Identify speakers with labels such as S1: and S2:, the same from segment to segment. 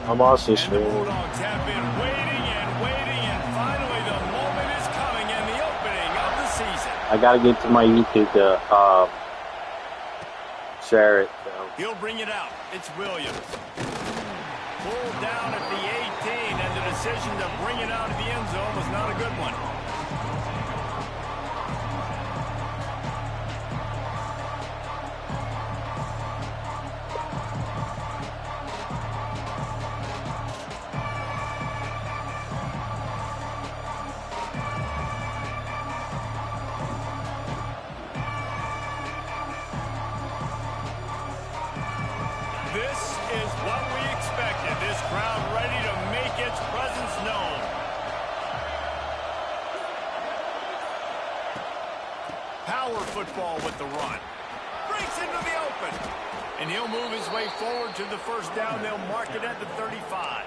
S1: I'm also
S2: And the
S1: streaming.
S2: Bulldogs have been waiting, and finally the moment is coming in the opening of the season.
S1: I gotta get to my YouTube to share it. So.
S2: He'll bring it out. It's Williams. Pulled down at the 18, and the decision to bring it out of the end zone was not a good one. This is what we expected. This crowd ready to make its presence known. Power football with the run. Breaks into the open. And he'll move his way forward to the first down. They'll mark it at the 35.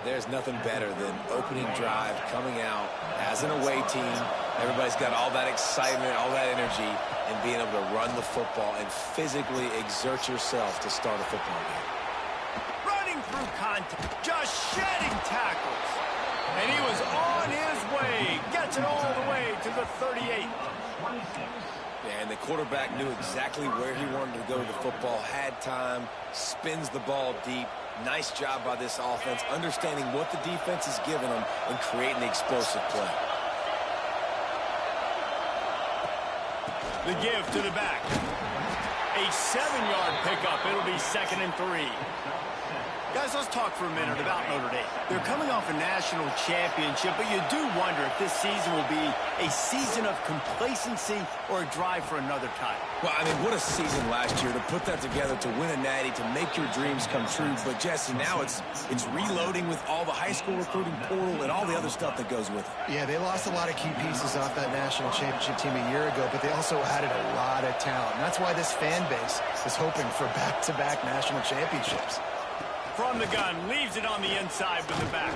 S3: There's nothing better than opening drive, coming out as an away team. Everybody's got all that excitement, all that energy, and being able to run the football and physically exert yourself to start a football game.
S2: Running through contact, just shedding tackles. And he was on his way. Gets it all the way to the 38.
S3: Yeah, and the quarterback knew exactly where he wanted to go with the football, had time, spins the ball deep. Nice job by this offense, understanding what the defense is giving them and creating the explosive play.
S2: The give to the back. A 7-yard pickup. It'll be 2nd and 3. Guys, let's talk for a minute about Notre Dame. They're coming off a national championship, but you do wonder if this season will be a season of complacency or a drive for another title.
S3: Well, I mean, what a season last year to put that together, to win a natty, to make your dreams come true. But, Jesse, now it's reloading with all the high school recruiting portal and all the other stuff that goes with it.
S4: Yeah, they lost a lot of key pieces off that national championship team a year ago, but they also added a lot of talent. And that's why this fan base is hoping for back-to-back national championships.
S2: From the gun, leaves it on the inside with the back.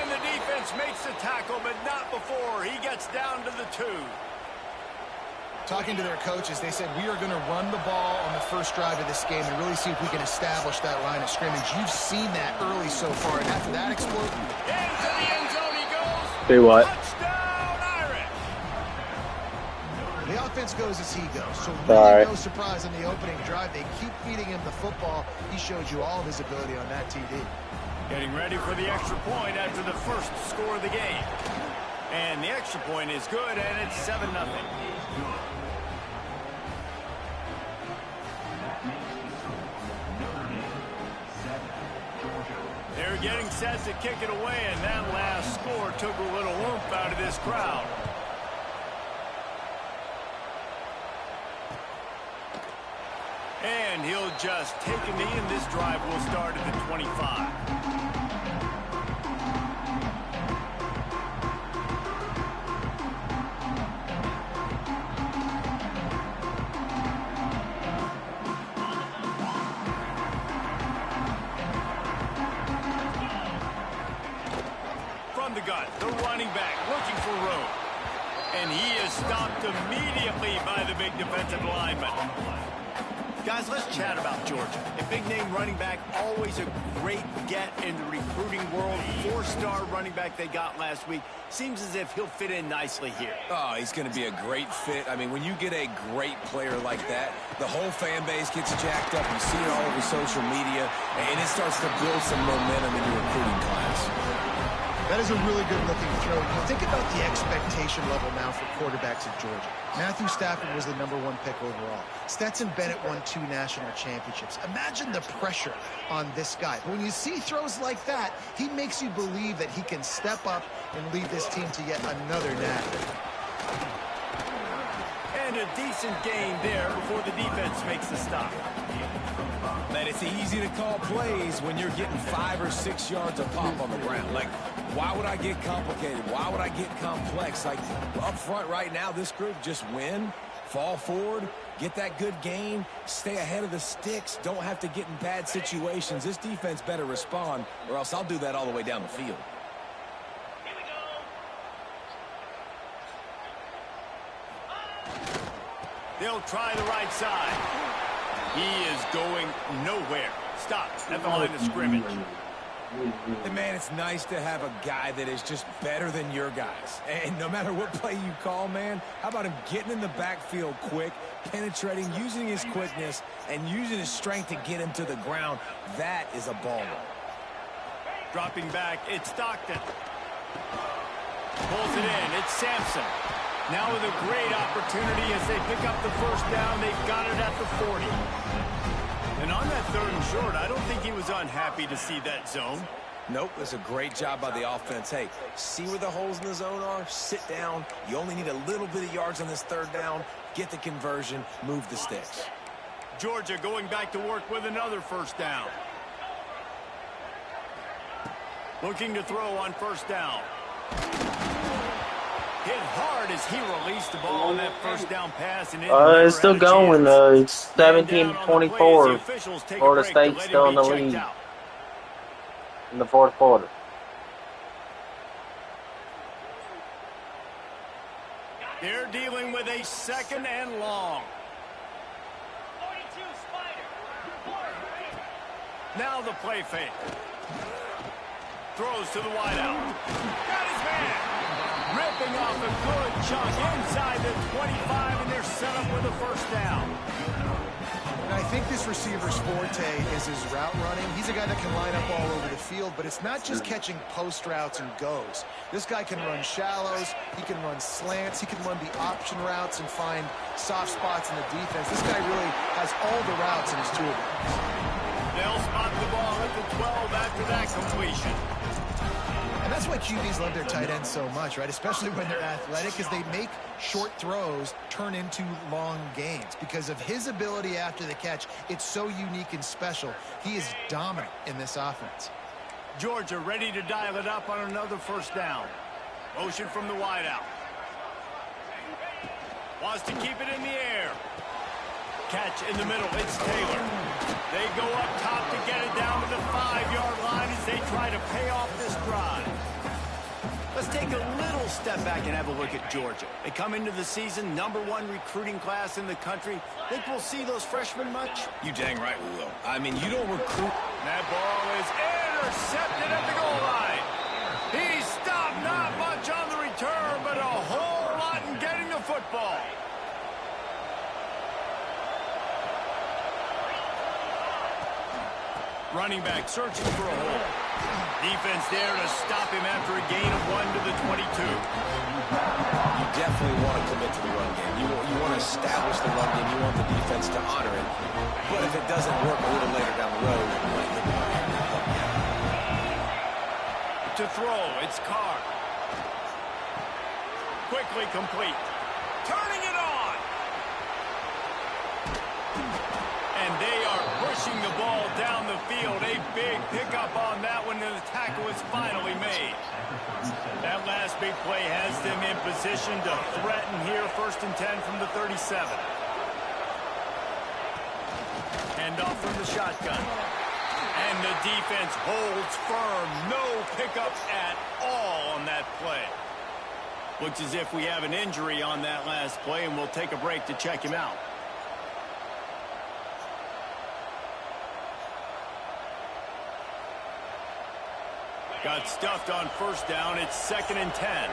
S2: And the defense makes the tackle, but not before he gets down to the 2.
S4: Talking to their coaches, they said, we are going to run the ball on the first drive of this game and really see if we can establish that line of scrimmage. You've seen that early so far, and after that explosion.
S2: Into the end zone he goes.
S1: Say what?
S2: Touchdown, Irish.
S4: The offense goes as he goes, so
S1: All
S4: really
S1: right.
S4: no surprise on the opening drive. They keep feeding him the football. He showed you all of his ability on that TD.
S2: Getting ready for the extra point after the first score of the game. And the extra point is good, and it's 7-0. They're getting set to kick it away, and that last score took a little oomph out of this crowd. And he'll just take a knee, and this drive will start at the 25. From the gun, the running back looking for room. And he is stopped immediately by the big defensive lineman. Guys, let's chat about Georgia. A big-name running back, always a great get in the recruiting world. 4-star running back they got last week. Seems as if he'll fit in nicely here.
S3: Oh, he's going to be a great fit. I mean, when you get a great player like that, the whole fan base gets jacked up. You see it all over social media, and it starts to build some momentum in your recruiting class.
S4: That is a really good-looking throw. You think about the expectation level now for quarterbacks at Georgia. Matthew Stafford was the #1 pick overall. Stetson Bennett won 2 national championships. Imagine the pressure on this guy. When you see throws like that, he makes you believe that he can step up and lead this team to yet another natty.
S2: And a decent gain there before the defense makes the stop.
S3: Man, it's easy to call plays when you're getting 5 or 6 yards of pop on the ground. Like, why would I get complicated? Why would I get complex? Like, up front right now, this group just win, fall forward, get that good gain, stay ahead of the sticks, don't have to get in bad situations. This defense better respond, or else I'll do that all the way down the field.
S2: They'll try the right side. He is going nowhere. Stop at the line of scrimmage.
S3: And man, it's nice to have a guy that is just better than your guys. And no matter what play you call, man, how about him getting in the backfield quick, penetrating, using his quickness, and using his strength to get him to the ground? That is a baller.
S2: Dropping back, it's Stockton. Pulls it in, it's Sampson. Now with a great opportunity as they pick up the first down, they've got it at the 40. And on that 3rd and short, I don't think he was unhappy to see that zone.
S3: Nope, it's a great job by the offense. Hey, see where the holes in the zone are, sit down. You only need a little bit of yards on this 3rd down. Get the conversion, move the sticks.
S2: Georgia going back to work with another first down. Looking to throw on first down. Hit hard as he released the ball on that first down pass. And
S1: it's still going. It's 17-24. Florida State still in the lead in the 4th quarter.
S2: They're dealing with a 2nd and long. Now the play fake. Throws to the wideout. Got his man. Ripping off a good chunk inside the 25, and they're set up with a first down.
S4: And I think this receiver's forte is his route running. He's a guy that can line up all over the field, but it's not just catching post routes and goes. This guy can run shallows, he can run slants, he can run the option routes and find soft spots in the defense. This guy really has all the routes in his toolbox.
S2: They'll spot the ball at the 12 after that completion.
S4: And that's why QBs love their tight ends so much, right? Especially when they're athletic, because they make short throws turn into long gains. Because of his ability after the catch, it's so unique and special. He is dominant in this offense.
S2: Georgia ready to dial it up on another first down. Motion from the wideout. Wants to keep it in the air. Catch in the middle, it's Taylor. They go up top to get it down to the 5-yard line as they try to pay off this drive. Let's take a little step back and have a look at Georgia. They come into the season, #1 recruiting class in the country. Think we'll see those freshmen much?
S3: You dang right we will. I mean, you don't recruit.
S2: That ball is intercepted at the goal line. He stopped, not much on the return, but a whole lot in getting the football. Running back searching for a hole. Defense there to stop him after a gain of 1 to the 22.
S3: You definitely want to commit to the run game. You want to establish the run game. You want the defense to honor it. But if it doesn't work a little later down the road,
S2: to throw, it's Carr. Quickly complete. Turning it on. And they are pushing the ball down the field. A big pickup on that one, and the tackle is finally made. That last big play has them in position to threaten here. 1st and 10 from the 37. Hand off from the shotgun. And the defense holds firm. No pickup at all on that play. Looks as if we have an injury on that last play, and we'll take a break to check him out. Got stuffed on first down. It's 2nd and 10.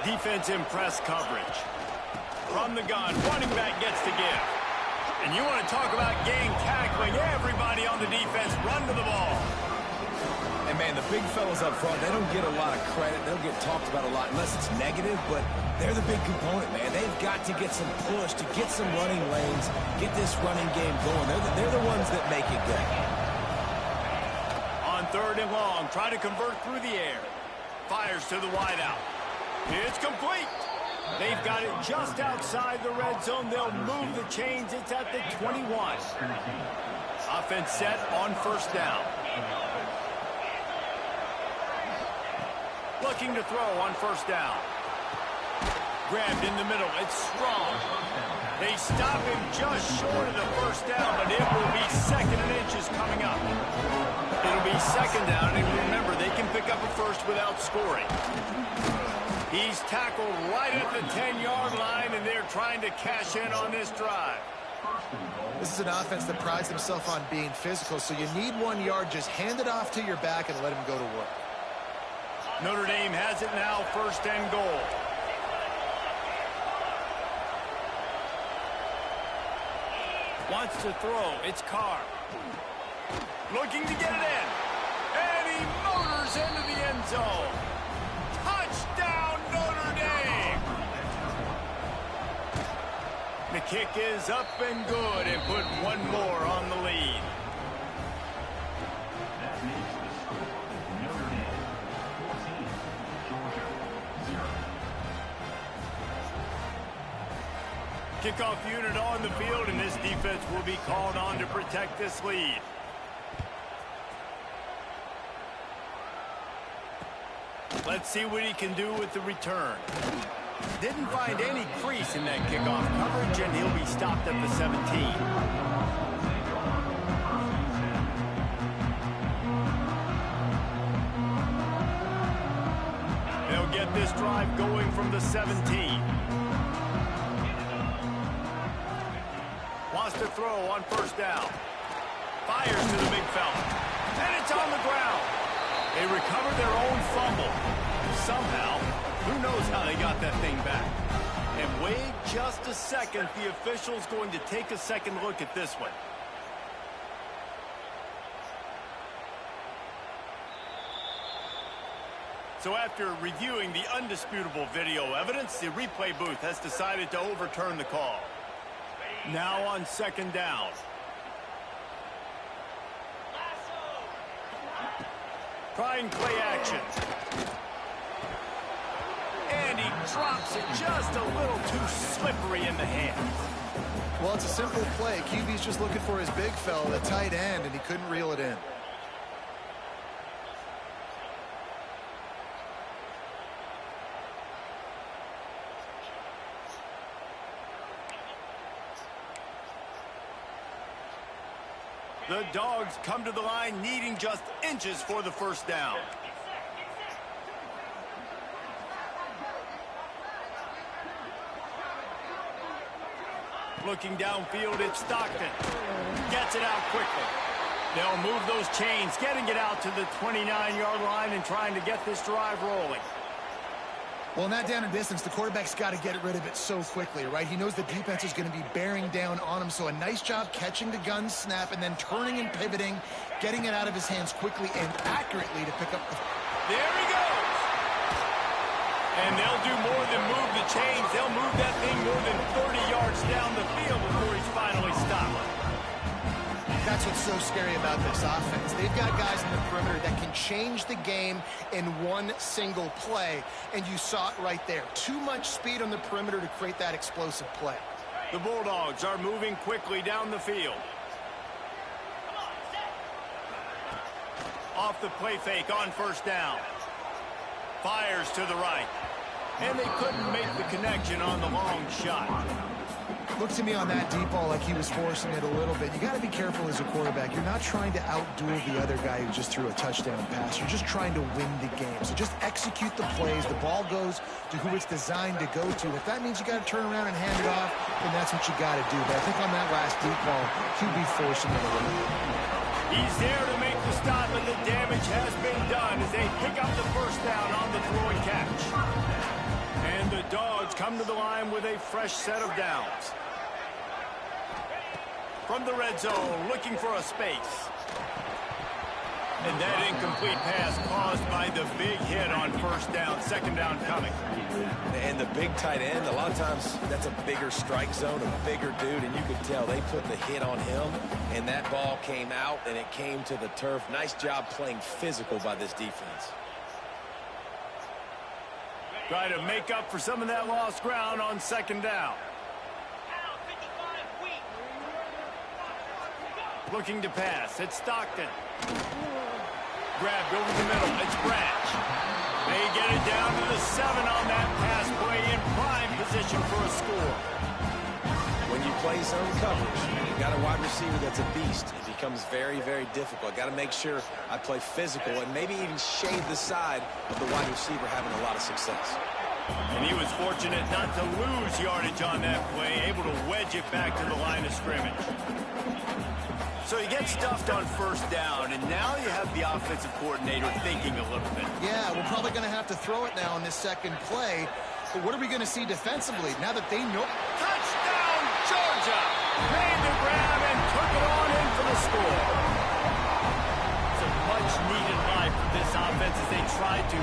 S2: Defense in press coverage. From the gun, running back gets the give. And you want to talk about gang tackling. Everybody on the defense run to the ball.
S3: And man, the big fellas up front, they don't get a lot of credit. They don't get talked about a lot unless it's negative, but they're the big component, man. They've got to get some push, to get some running lanes, get this running game going. They're the ones that make it go.
S2: On 3rd and long, try to convert through the air. Fires to the wideout. It's complete. They've got it just outside the red zone. They'll move the chains. It's at the 21. Offense set on first down. Looking to throw on first down. Grabbed in the middle. It's Strong. They stop him just short of the first down, but it will be 2nd and inches coming up. It'll be 2nd down, and remember, they can pick up a first without scoring. He's tackled right at the 10-yard line, and they're trying to cash in on this drive.
S4: This is an offense that prides themselves on being physical, so you need 1 yard. Just hand it off to your back and let him go to work.
S2: Notre Dame has it now, 1st and goal. Wants to throw. It's Carr. Looking to get it in. And he motors into the end zone. Touchdown, Notre Dame! The kick is up and good and put one more on the lead. Kickoff unit on the field, and this defense will be called on to protect this lead. Let's see what he can do with the return. Didn't find any crease in that kickoff coverage, and he'll be stopped at the 17. They'll get this drive going from the 17. Wants to throw on 1st down. Fires to the big fella. And it's on the ground. They recovered their own fumble. Somehow, who knows how they got that thing back. And wait just a second. The official's going to take a second look at this one. So after reviewing the undisputable video evidence, the replay booth has decided to overturn the call. Now on 2nd down. Trying play action. And he drops it just a little too slippery in the hands.
S4: Well, it's a simple play. QB's just looking for his big fella, the tight end, and he couldn't reel it in.
S2: The Dogs come to the line needing just inches for the 1st down. Looking downfield, it's Stockton. Gets it out quickly. They'll move those chains, getting it out to the 29-yard line and trying to get this drive rolling.
S4: Well, in that down and distance, the quarterback's got to get rid of it so quickly, right? He knows the defense is going to be bearing down on him, so a nice job catching the gun snap and then turning and pivoting, getting it out of his hands quickly and accurately to pick up the...
S2: There he goes! And they'll do more than move the chains. They'll move that thing more than 30 yards down the field before he's finally stopped.
S4: That's what's so scary about this offense. They've got guys in the perimeter that can change the game in one single play, and you saw it right there. Too much speed on the perimeter to create that explosive play.
S2: The Bulldogs are moving quickly down the field. Off the play fake on 1st down. Fires to the right. And they couldn't make the connection on the long shot.
S4: Look to me on that deep ball like he was forcing it a little bit. You got to be careful as a quarterback. You're not trying to outduel the other guy who just threw a touchdown pass. You're just trying to win the game. So just execute the plays. The ball goes to who it's designed to go to. If that means you got to turn around and hand it off, then that's what you got to do. But I think on that last deep ball, he'll be forcing it a little bit.
S2: He's there to make the stop, and the damage has been done as they pick up the 1st down on the throw and catch. And the Dogs come to the line with a fresh set of downs. From the red zone, looking for a space. And that incomplete pass caused by the big hit on 1st down, 2nd down coming.
S3: And the big tight end, a lot of times that's a bigger strike zone, a bigger dude, and you could tell they put the hit on him, and that ball came out, and it came to the turf. Nice job playing physical by this defense.
S2: Try to make up for some of that lost ground on 2nd down. Looking to pass. It's Stockton. Grabbed over the middle. It's Branch. They get it down to the 7 on that pass play in prime position for a score.
S3: When you play zone coverage, you got a wide receiver that's a beast. It becomes very, very difficult. Got to make sure I play physical and maybe even shade the side of the wide receiver having a lot of success.
S2: And he was fortunate not to lose yardage on that play, able to wedge it back to the line of scrimmage. So you get stuffed on first down, and now you have the offensive coordinator thinking a little bit.
S4: Yeah, we're probably going to have to throw it now in this second play. But what are we going to see defensively now that they know?
S2: Touchdown, Georgia! Made the grab and took it on in for the score. Some much-needed life for this offense as they tried to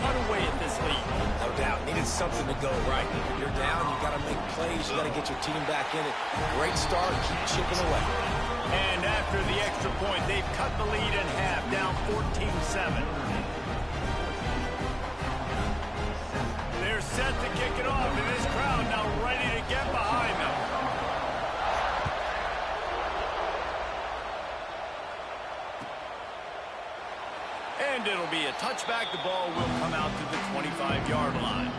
S2: cut away at this lead.
S3: No doubt. Needed something to go right. When you're down, you got to make plays. You got to get your team back in it. Great start. Keep chipping away.
S2: And after the extra point, they've cut the lead in half, down 14-7. They're set to kick it off, and this crowd now ready to get behind them. And it'll be a touchback. The ball will come out to the 25-yard line.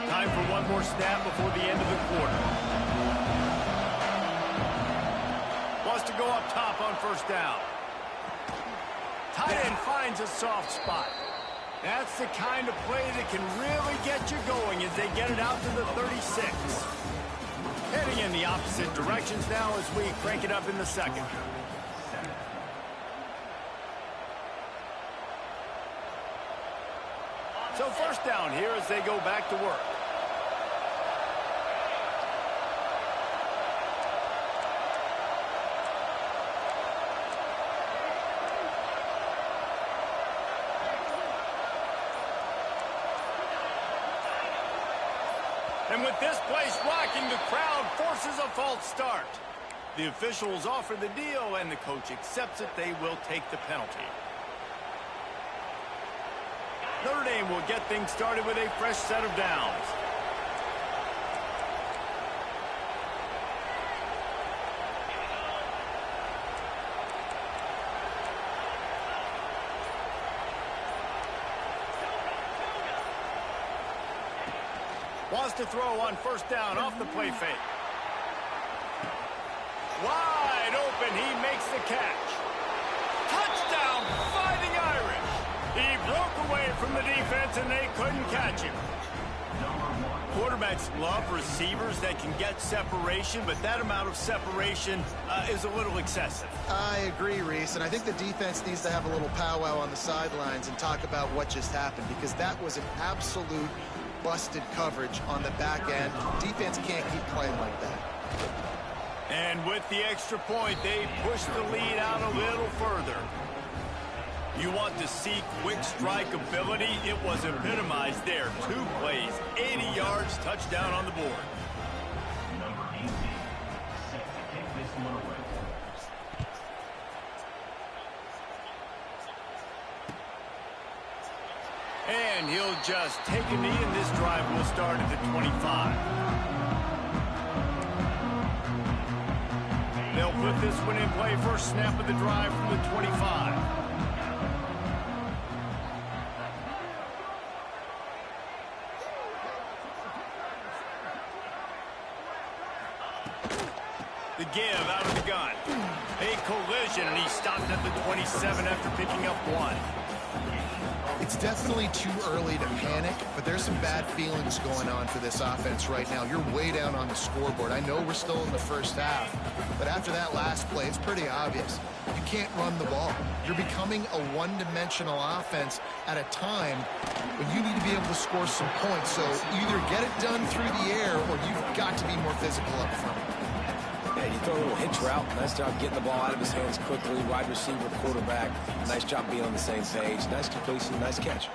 S2: Time for one more snap before the end of the quarter. Wants to go up top on first down. Tight end finds a soft spot. That's the kind of play that can really get you going as they get it out to the 36. Heading in the opposite directions now as we crank it up in the second. So first down here as they go back to work. And with this place rocking, the crowd forces a false start. The officials offer the deal, and the coach accepts it. They will take the penalty. Notre Dame will get things started with a fresh set of downs. Wants to throw on first down off the play fake. Wide open, he makes the catch. Touchdown, Fighting Irish. He broke away from the defense and they couldn't catch him. Quarterbacks love receivers that can get separation, but that amount of separation is a little excessive.
S4: I agree, Reese, and I think the defense needs to have a little powwow on the sidelines and talk about what just happened, because that was an absolute busted coverage on the back end. Defense can't keep playing like that.
S2: And with the extra point, they push the lead out a little further. You want to see quick strike ability? It was epitomized there. 2 plays, 80 yards, touchdown on the board. And he'll just take a knee, and this drive will start at the 25. They'll put this one in play. First snap of the drive from the 25. The give out of the gun. A collision, and he stopped at the 27 after picking up 1.
S4: It's definitely too early to panic, but there's some bad feelings going on for this offense right now. You're way down on the scoreboard. I know we're still in the first half, but after that last play, it's pretty obvious. You can't run the ball. You're becoming a one-dimensional offense at a time when you need to be able to score some points. So either get it done through the air, or you've got to be more physical up front.
S3: Yeah, you throw a little hitch route. Nice job getting the ball out of his hands quickly. Wide receiver, quarterback. Nice job being on the same page. Nice completion, nice catch.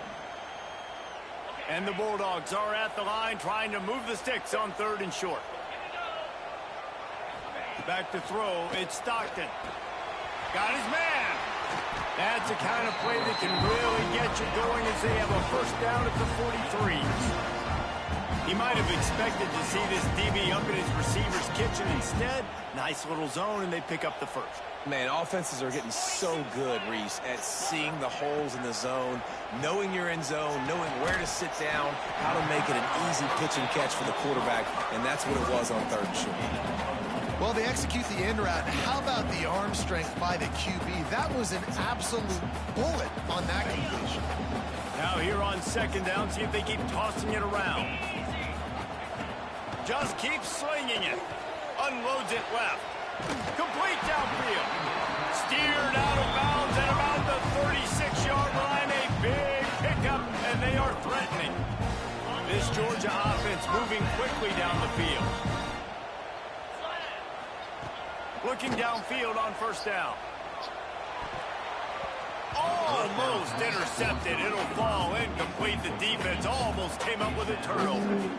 S2: And the Bulldogs are at the line trying to move the sticks on 3rd and short. Back to throw. It's Stockton. Got his man. That's the kind of play that can really get you going as they have a first down at the 43. He might have expected to see this DB up in his receiver's kitchen. Instead, nice little zone, and they pick up the first.
S3: Man, offenses are getting so good, Reese, at seeing the holes in the zone, knowing you're in zone, knowing where to sit down, how to make it an easy pitch and catch for the quarterback, and that's what it was on 3rd and short.
S4: Well, they execute the end route. How about the arm strength by the QB? That was an absolute bullet on that completion.
S2: Now here on 2nd down, see if they keep tossing it around. Just keep slinging it. Unloads it left. Complete downfield. Steered out of bounds at about the 36-yard line. A big pickup, and they are threatening. This Georgia offense moving quickly down the field. Looking downfield on 1st down. Almost intercepted. It'll fall incomplete. The defense almost came up with a turnover.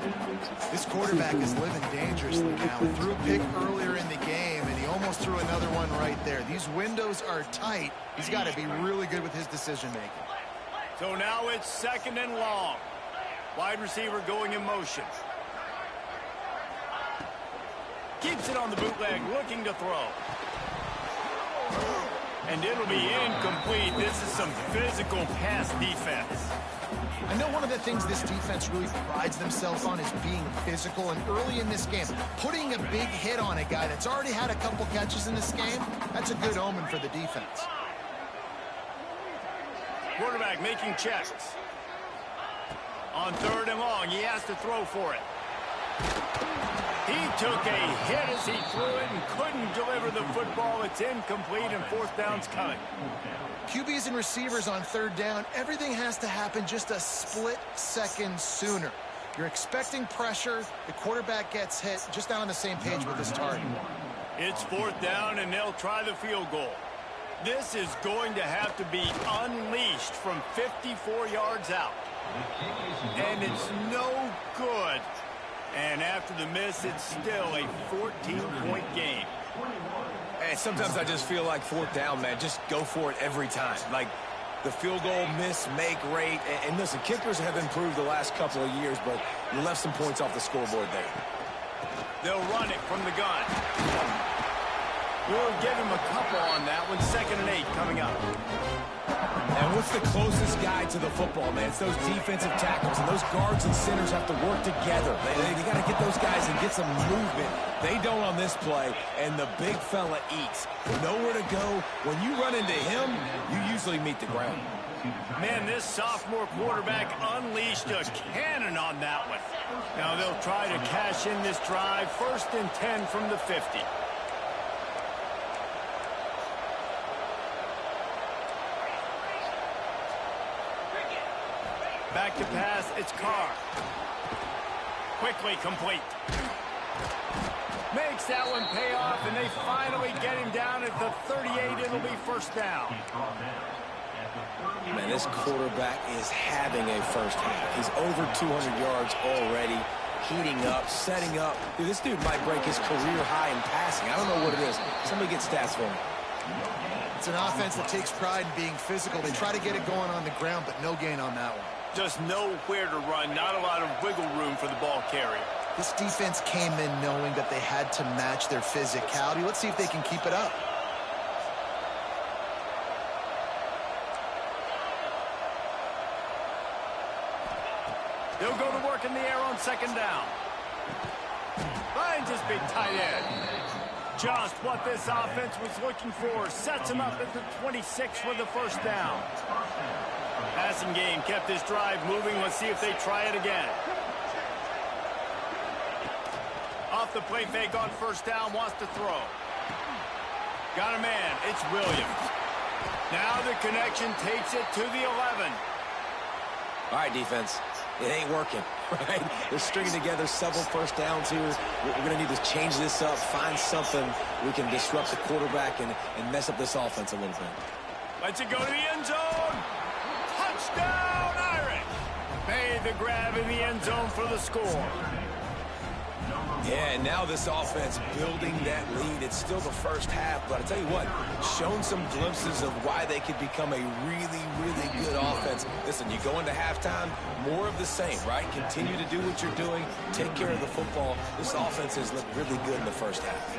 S4: This quarterback is living dangerously now. He threw a pick earlier in the game, and he almost threw another one right there. These windows are tight. He's got to be really good with his decision-making.
S2: So now it's 2nd and long. Wide receiver going in motion. Keeps it on the bootleg, looking to throw. And it'll be incomplete. This is some physical pass defense.
S4: I know one of the things this defense really prides themselves on is being physical. And early in this game, putting a big hit on a guy that's already had a couple catches in this game, that's a good omen for the defense.
S2: Quarterback making checks. On 3rd and long, he has to throw for it. He took a hit as he threw it and couldn't deliver the football. It's incomplete, and 4th down's coming.
S4: QBs and receivers on 3rd down, everything has to happen just a split second sooner. You're expecting pressure. The quarterback gets hit. Just not on the same page with his target.
S2: It's 4th down, and they'll try the field goal. This is going to have to be unleashed from 54 yards out. And it's no good. And after the miss, it's still a 14-point game.
S3: And sometimes I just feel like 4th down, man, just go for it every time. Like the field goal miss, make rate. And listen, kickers have improved the last couple of years, but you left some points off the scoreboard there.
S2: They'll run it from the gun. We'll give him a couple on that one. 2nd and 8 coming up.
S3: And what's the closest guy to the football, man? It's those defensive tackles, and those guards and centers have to work together. They got to get those guys and get some movement. They don't on this play, and the big fella eats. Nowhere to go. When you run into him, you usually meet the ground.
S2: Man, this sophomore quarterback unleashed a cannon on that one. Now they'll try to cash in this drive. 1st and 10 from the 50. Back to pass, it's Carr. Quickly complete. Makes that one pay off, and they finally get him down at the 38. It'll be 1st down.
S3: Man, this quarterback is having a first half. He's over 200 yards already, heating up, setting up. Dude, this dude might break his career high in passing. I don't know what it is. Somebody get stats for him.
S4: It's an offense that takes pride in being physical. They try to get it going on the ground, but no gain on that one.
S2: Just nowhere to run, not a lot of wiggle room for the ball carrier.
S4: This defense came in knowing that they had to match their physicality. Let's see if they can keep it up.
S2: They'll go to work in the air on 2nd down. Finds his big tight end. Just what this offense was looking for. Sets him up at the 26 for the 1st down. Passing game kept this drive moving. Let's see if they try it again. Off the play fake on 1st down, wants to throw. Got a man, it's Williams. Now the connection takes it to the 11.
S3: All right, defense. It ain't working, right? They're stringing together several 1st downs here. We're going to need to change this up, find something we can disrupt the quarterback and mess up this offense a little bit.
S2: Lets it go to the end zone. Touchdown, Irish. Made the grab in the end zone for the score.
S3: Yeah, and now this offense building that lead. It's still the first half, but I tell you what, shown some glimpses of why they could become a really, really good offense. Listen, you go into halftime, more of the same, right? Continue to do what you're doing, take care of the football. This offense has looked really good in the first half.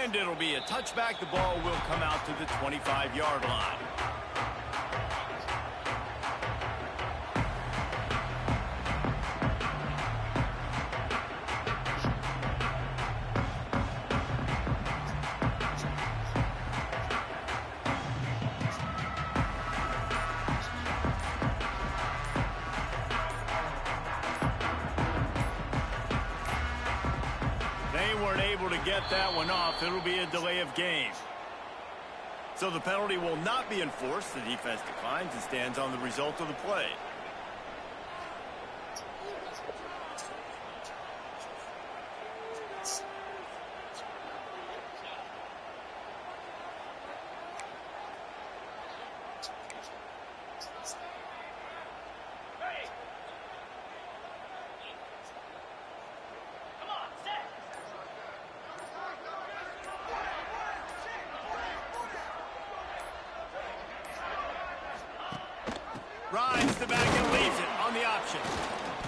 S2: And it'll be a touchback. The ball will come out to the 25-yard line. Weren't able to get that one off. It'll be a delay of game. So the penalty will not be enforced. The defense declines and stands on the result of the play. Rides the back and leaves it on the option.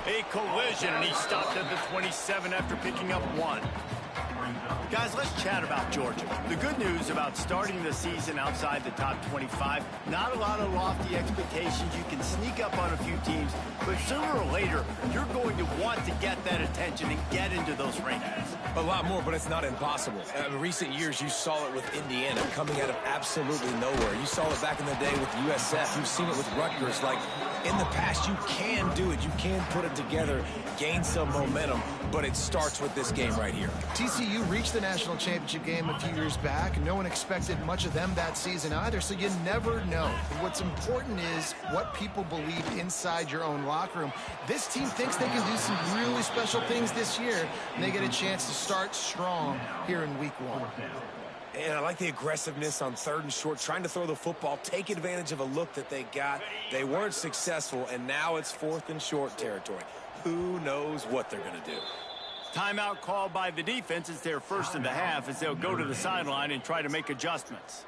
S2: A collision, and he stopped at the 27 after picking up one. Guys, let's chat about Georgia. The good news about starting the season outside the top 25, not a lot of lofty expectations. You can sneak up on a few teams, but sooner or later, you're going to want to get that attention and get into those rankings.
S3: A lot more, but it's not impossible. In recent years, you saw it with Indiana coming out of absolutely nowhere. You saw it back in the day with USF. You've seen it with Rutgers. Like, in the past, you can do it. You can put it together, gain some momentum, but it starts with this game right here.
S4: TCU reached the national championship game a few years back. No one expected much of them that season either, so you never know. What's important is what people believe inside your own locker room. This team thinks they can do some really special things this year, and they get a chance to start strong here in week one.
S3: And I like the aggressiveness on 3rd and short, trying to throw the football, take advantage of a look that they got. They weren't successful, and now it's 4th and short territory. Who knows what they're going to do?
S2: Timeout called by the defense. It's their first in the half as they'll go to the sideline and try to make adjustments.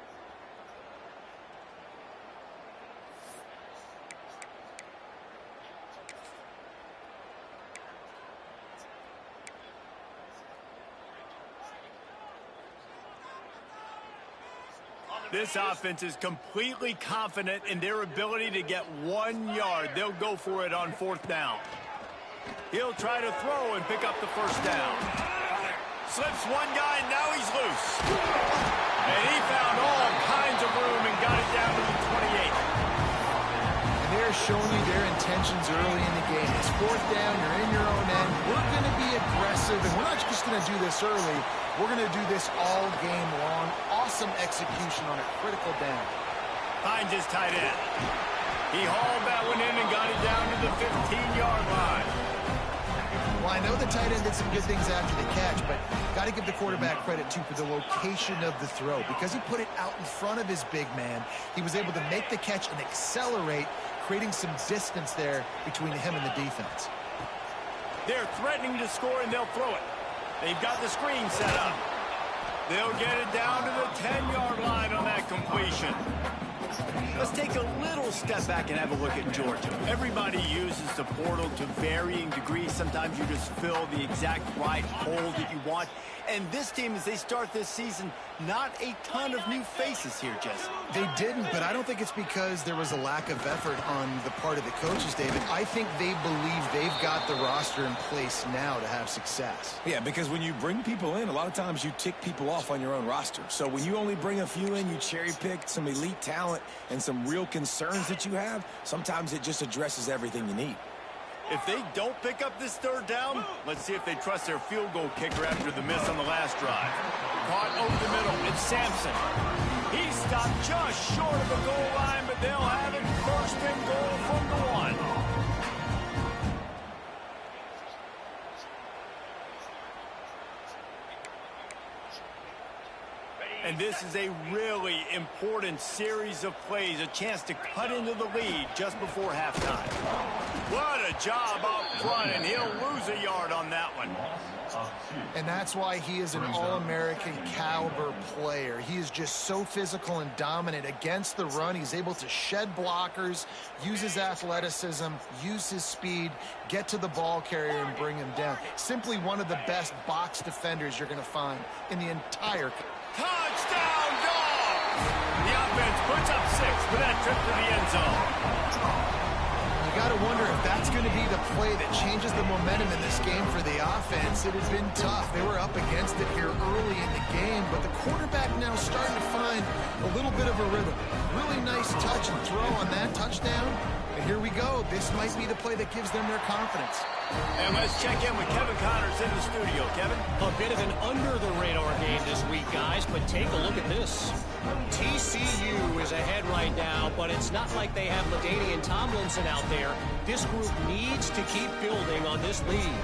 S2: This offense is completely confident in their ability to get 1 yard. They'll go for it on 4th down. He'll try to throw and pick up the first down. Slips one guy, and now he's loose. And he found all kinds of room and got it down to the 28.
S4: And they're showing you their intentions early in the game. It's 4th down, you're in your own end. We're going to be aggressive, and we're not just going to do this early. We're going to do this all game long. Awesome execution on a critical down.
S2: Finds his tight end. He hauled that one in and got it down to the 15-yard line.
S4: Well, I know the tight end did some good things after the catch, but got to give the quarterback credit, too, for the location of the throw. Because he put it out in front of his big man, he was able to make the catch and accelerate, creating some distance there between him and the defense.
S2: They're threatening to score, and they'll throw it. They've got the screen set up. They'll get it down to the 10-yard line on that completion. Let's take a little step back and have a look at Georgia. Everybody uses the portal to varying degrees. Sometimes you just fill the exact right hole that you want. And this team, as they start this season, not a ton of new faces here, Jesse.
S4: They didn't, but I don't think it's because there was a lack of effort on the part of the coaches, David. I think they believe they've got the roster in place now to have success.
S3: Yeah, because when you bring people in, a lot of times you tick people off on your own roster. So when you only bring a few in, you cherry-pick some elite talent and some real concerns that you have, sometimes it just addresses everything you need.
S2: If they don't pick up this 3rd down, let's see if they trust their field goal kicker after the miss on the last drive. Caught over the middle, it's Sampson. He stopped just short of the goal line, but they'll have it 1st and goal from the 1. And this is a really important series of plays, a chance to cut into the lead just before halftime. What a job up front, and he'll lose a yard on that one.
S4: And that's why he is an All-American caliber player. He is just so physical and dominant against the run. He's able to shed blockers, use his athleticism, use his speed, get to the ball carrier and bring him down. Simply one of the best box defenders you're going to find in the entire country.
S2: Touchdown, Dogs! The offense puts up 6 for that trip to the end zone.
S4: You got to wonder if that's going to be the play that changes the momentum in this game for the offense. It had been tough. They were up against it here early in the game, but the quarterback now starting to find a little bit of a rhythm. Really nice touch and throw on that touchdown. And here we go. This might be the play that gives them their confidence.
S2: And let's check in with Kevin Connors in the studio. Kevin?
S5: A bit of an under-the-radar game this week, guys, but take a look at this. TCU is ahead right now, but it's not like they have LaDainian Tomlinson out there. This group needs to keep building on this lead.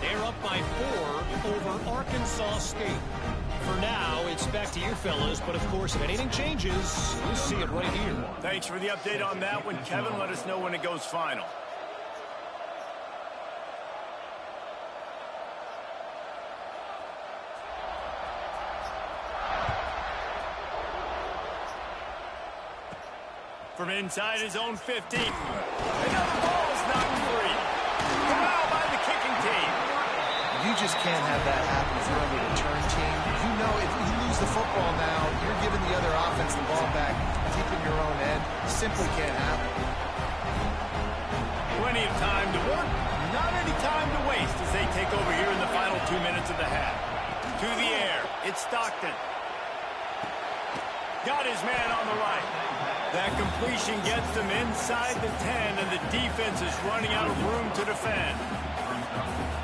S5: They're up by 4 over Arkansas State. For now, it's back to you fellas, but of course, if anything changes, you'll see it right here.
S2: Thanks for the update on that one, Kevin. Let us know when it goes final. From inside his own 15. Another ball's not free. Corralled by the kicking team.
S4: You just can't have that happen if you're on the return team. You know if you lose the football now, you're giving the other offense the ball back deep in your own end. Simply can't happen.
S2: Plenty of time to work. Not any time to waste as they take over here in the final 2 minutes of the half. To the air. It's Stockton. Got his man on the right. That completion gets them inside the 10, and the defense is running out of room to defend.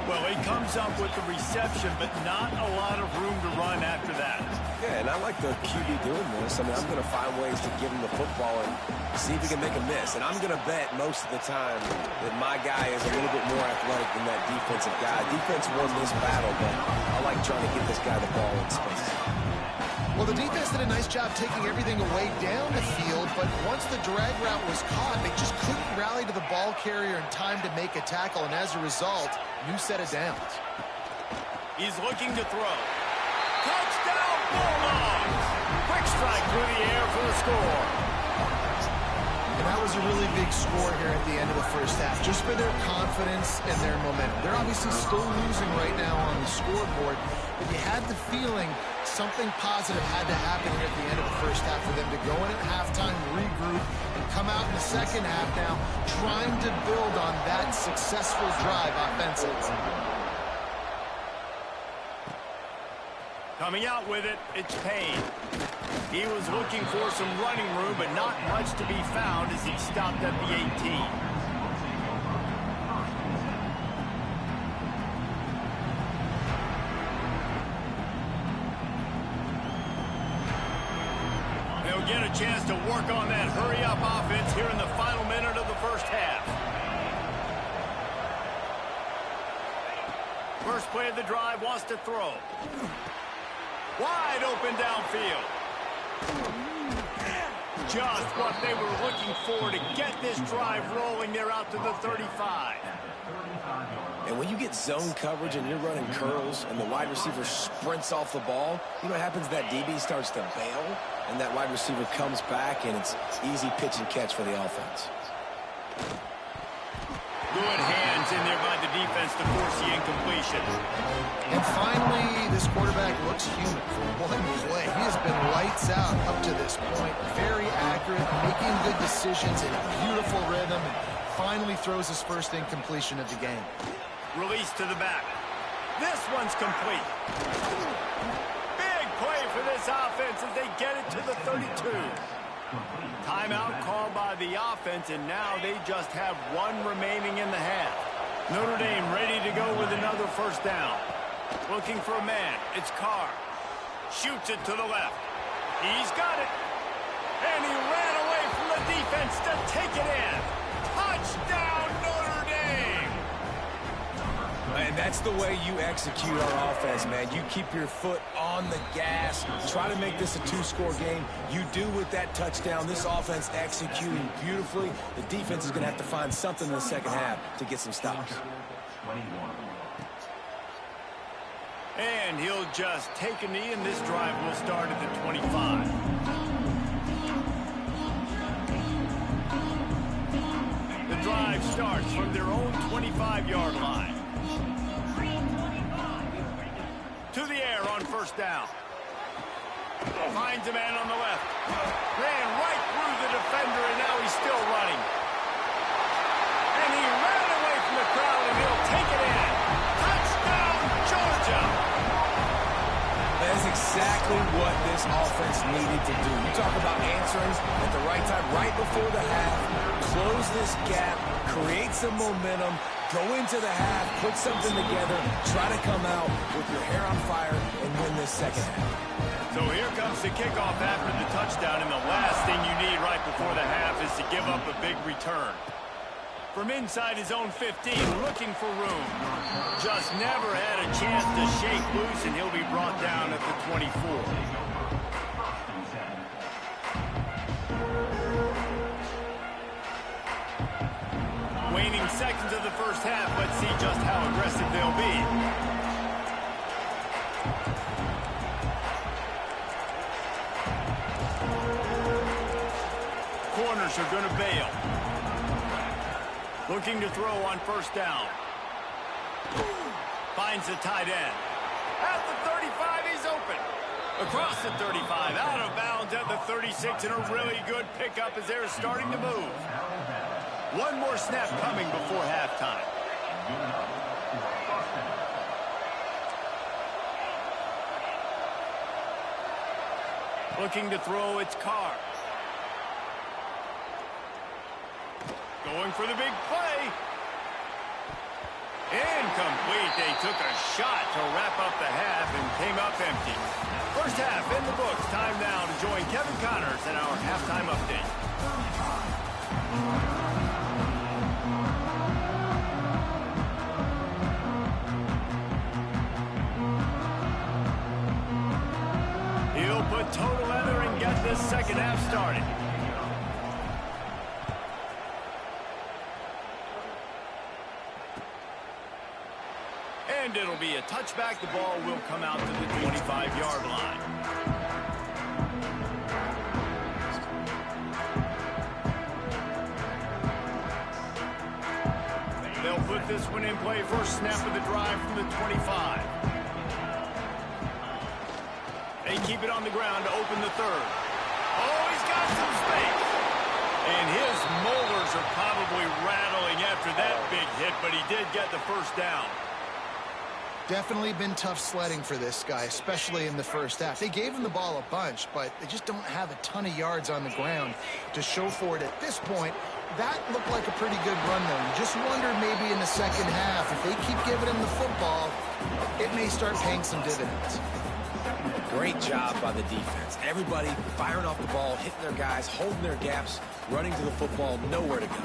S2: Well, he comes up with the reception, but not a lot of room to run after that.
S3: Yeah, and I like the QB doing this. I mean, I'm going to find ways to give him the football and see if he can make a miss. And I'm going to bet most of the time that my guy is a little bit more athletic than that defensive guy. Defense won this battle, but I like trying to get this guy the ball in space.
S4: Well, the defense did a nice job taking everything away down the field, but once the drag route was caught, they just couldn't rally to the ball carrier in time to make a tackle, and as a result, new set of downs.
S2: He's looking to throw. Touchdown, Bulldogs! Quick strike through the air for the score.
S4: And that was a really big score here at the end of the first half, just for their confidence and their momentum. They're obviously still losing right now on the scoreboard, but you had the feeling something positive had to happen here at the end of the first half for them to go in at halftime, regroup, and come out in the second half now trying to build on that successful drive offensively.
S2: Coming out with it, it's Payne. He was looking for some running room, but not much to be found as he stopped at the 18. They'll get a chance to work on that hurry-up offense here in the final minute of the first half. First play of the drive, wants to throw. Wide open downfield. Just what they were looking for to get this drive rolling. They're out to the 35.
S3: And when you get zone coverage and you're running curls and the wide receiver sprints off the ball, you know what happens? That DB starts to bail, and that wide receiver comes back, and it's easy pitch and catch for the offense.
S2: Good hands in there by the defense to force the incompletion.
S4: And finally, this quarterback looks human for one play. He has been lights out up to this point. Very accurate, making good decisions in a beautiful rhythm, and finally throws his first incompletion of the game.
S2: Release to the back. This one's complete. Big play for this offense as they get it to the 32. Timeout called by the offense, and now they just have one remaining in the half. Notre Dame ready to go with another first down. Looking for a man. It's Carr. Shoots it to the left. He's got it. And he ran away from the defense to take it in. Touchdown, Notre Dame!
S3: And that's the way you execute on offense, man. You keep your foot on the gas. Try to make this a two-score game. You do with that touchdown. This offense executing beautifully. The defense is going to have to find something in the second half to get some stops.
S2: And he'll just take a knee, and this drive will start at the 25. The drive starts from their own 25-yard line. To the air on first down. Finds a man on the left. Ran right through the defender, and now he's still running. And he ran away from the crowd, and he'll take it in. Touchdown, Georgia!
S3: That's exactly what this offense needed to do. You talk about answering at the right time, right before the half, close this gap, create some momentum, go into the half, put something together, try to come out with your hair on fire and win this second half.
S2: So here comes the kickoff after the touchdown, and the last thing you need right before the half is to give up a big return. From inside his own 15, looking for room. Just never had a chance to shake loose, and he'll be brought down at the 24. Waning seconds of the first half. Let's see just how aggressive they'll be. Corners are going to bail. Looking to throw on first down. Finds the tight end. At the 35, he's open. Across the 35, out of bounds at the 36, and a really good pickup as they're starting to move. One more snap coming before halftime. Looking to throw, it's Carr. Going for the big play. Incomplete. They took a shot to wrap up the half and came up empty. First half in the books. Time now to join Kevin Connors in our halftime update. He'll put total leather and get this second half started. And it'll be a touchback. The ball will come out to the 25-yard line. They'll put this one in play. First snap of the drive from the 25. They keep it on the ground to open the third. Oh, he's got some space. And his molars are probably rattling after that big hit, but he did get the first down.
S4: Definitely been tough sledding for this guy, especially in the first half. They gave him the ball a bunch, but they just don't have a ton of yards on the ground to show for it at this point. That looked like a pretty good run, though. You just wonder maybe in the second half, if they keep giving him the football, it may start paying some dividends.
S3: Great job by the defense. Everybody firing off the ball, hitting their guys, holding their gaps, running to the football, nowhere to go.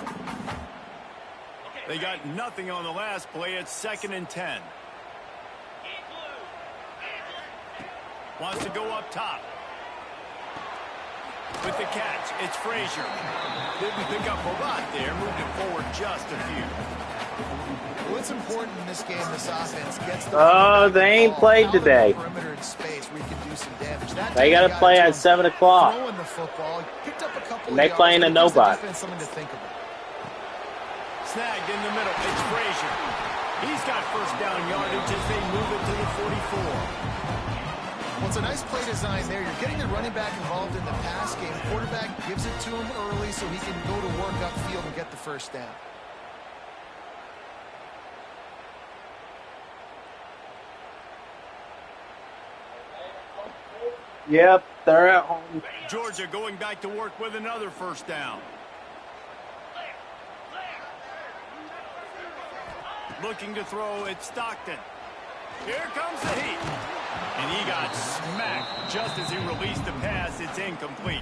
S2: They got nothing on the last play. It's 2nd and 10. Wants to go up top. With the catch, it's Frazier. Didn't pick up a lot there, moved it forward just a few.
S4: Well, it's important in this game, this offense gets the
S1: they ain't played today. They got to play at 7 o'clock. And they playing a nobody.
S4: Something to think about.
S2: Snagged in the middle, it's Frazier. He's got first down yardage as they move it to the 44.
S4: Well, it's a nice play design there. You're getting the running back involved in the pass game. The quarterback gives it to him early so he can go to work upfield and get the first down.
S1: Yep, they're at home.
S2: Georgia going back to work with another first down. Looking to throw, it's Stockton. Here comes the heat. And he got smacked just as he released the pass. It's incomplete.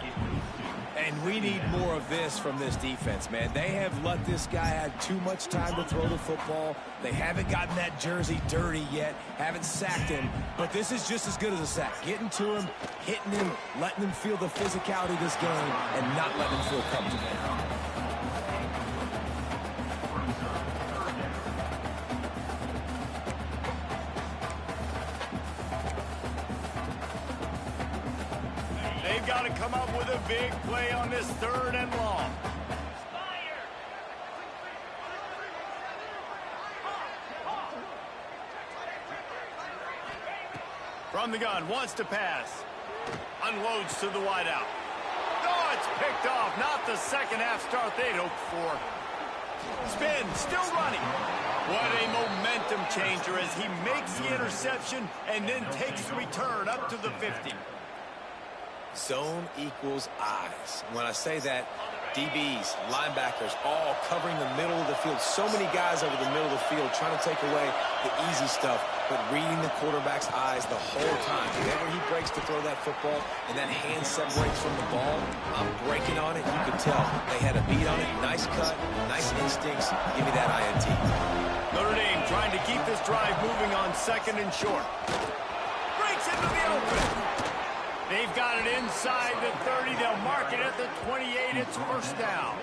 S3: And we need more of this from this defense, man. They have let this guy have too much time to throw the football. They haven't gotten that jersey dirty yet, haven't sacked him. But this is just as good as a sack. Getting to him, hitting him, letting him feel the physicality of this game, and not letting him feel comfortable.
S2: They've got to come up with a big play on this 3rd and long. From the gun, wants to pass. Unloads to the wideout. Oh, it's picked off. Not the second half start they'd hoped for. Spin, still running. What a momentum changer as he makes the interception and then takes the return up to the 50.
S3: Zone equals eyes. When I say that, DBs, linebackers, all covering the middle of the field. So many guys over the middle of the field trying to take away the easy stuff, but reading the quarterback's eyes the whole time. Whenever he breaks to throw that football and that hand separates from the ball, I'm breaking on it. You can tell they had a beat on it. Nice cut, nice instincts. Give me that INT.
S2: Notre Dame trying to keep this drive moving on 2nd and short. Breaks into the open. They've got it inside the 30. They'll mark it at the 28. It's 1st down.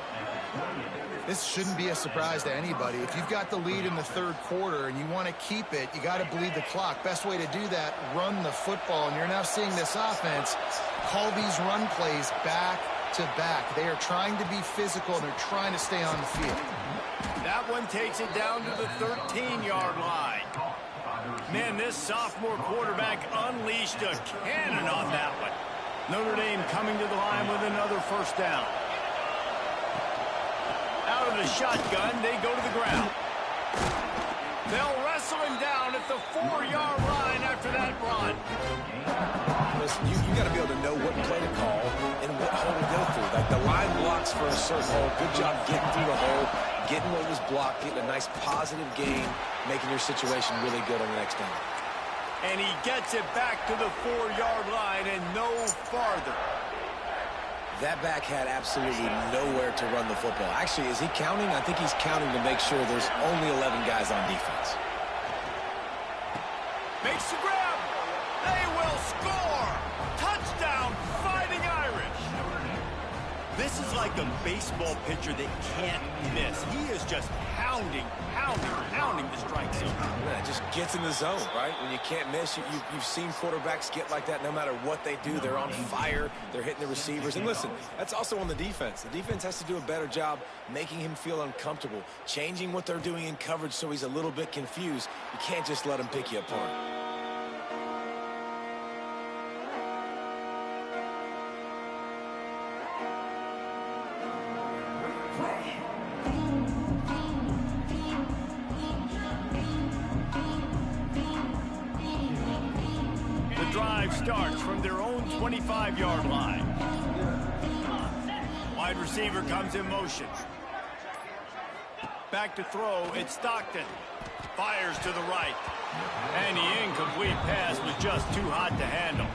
S4: This shouldn't be a surprise to anybody. If you've got the lead in the 3rd quarter and you want to keep it, you got to bleed the clock. Best way to do that, run the football. And you're now seeing this offense call these run plays back to back. They are trying to be physical, and they're trying to stay on the field.
S2: That one takes it down to the 13-yard line. Man, this sophomore quarterback unleashed a cannon on that one. Notre Dame coming to the line with another 1st down. Out of the shotgun, they go to the ground. They'll wrestle him down at the 4-yard line after that run.
S3: Listen, you got to be able to know what play to call and what hole to go through. Like the line blocks for a certain hole. Good job getting through the hole, getting what was blocked, getting a nice positive gain, making your situation really good on the next down.
S2: And he gets it back to the 4-yard line and no farther.
S3: That back had absolutely nowhere to run the football. Actually, is he counting? I think he's counting to make sure there's only 11 guys on defense.
S2: Makes the grab. They will score. Touchdown, Fighting Irish. This is like a baseball pitcher that can't miss. He is just pounding the strike zone.
S3: Yeah, it just gets in the zone, right? When you can't miss, you've seen quarterbacks get like that no matter what they do. They're on fire. They're hitting the receivers. And listen, that's also on the defense. The defense has to do a better job making him feel uncomfortable, changing what they're doing in coverage so he's a little bit confused. You can't just let him pick you apart.
S2: Starts from their own 25-yard line. Wide receiver comes in motion. Back to throw, it's Stockton. Fires to the right. And the incomplete pass was just too hot to handle.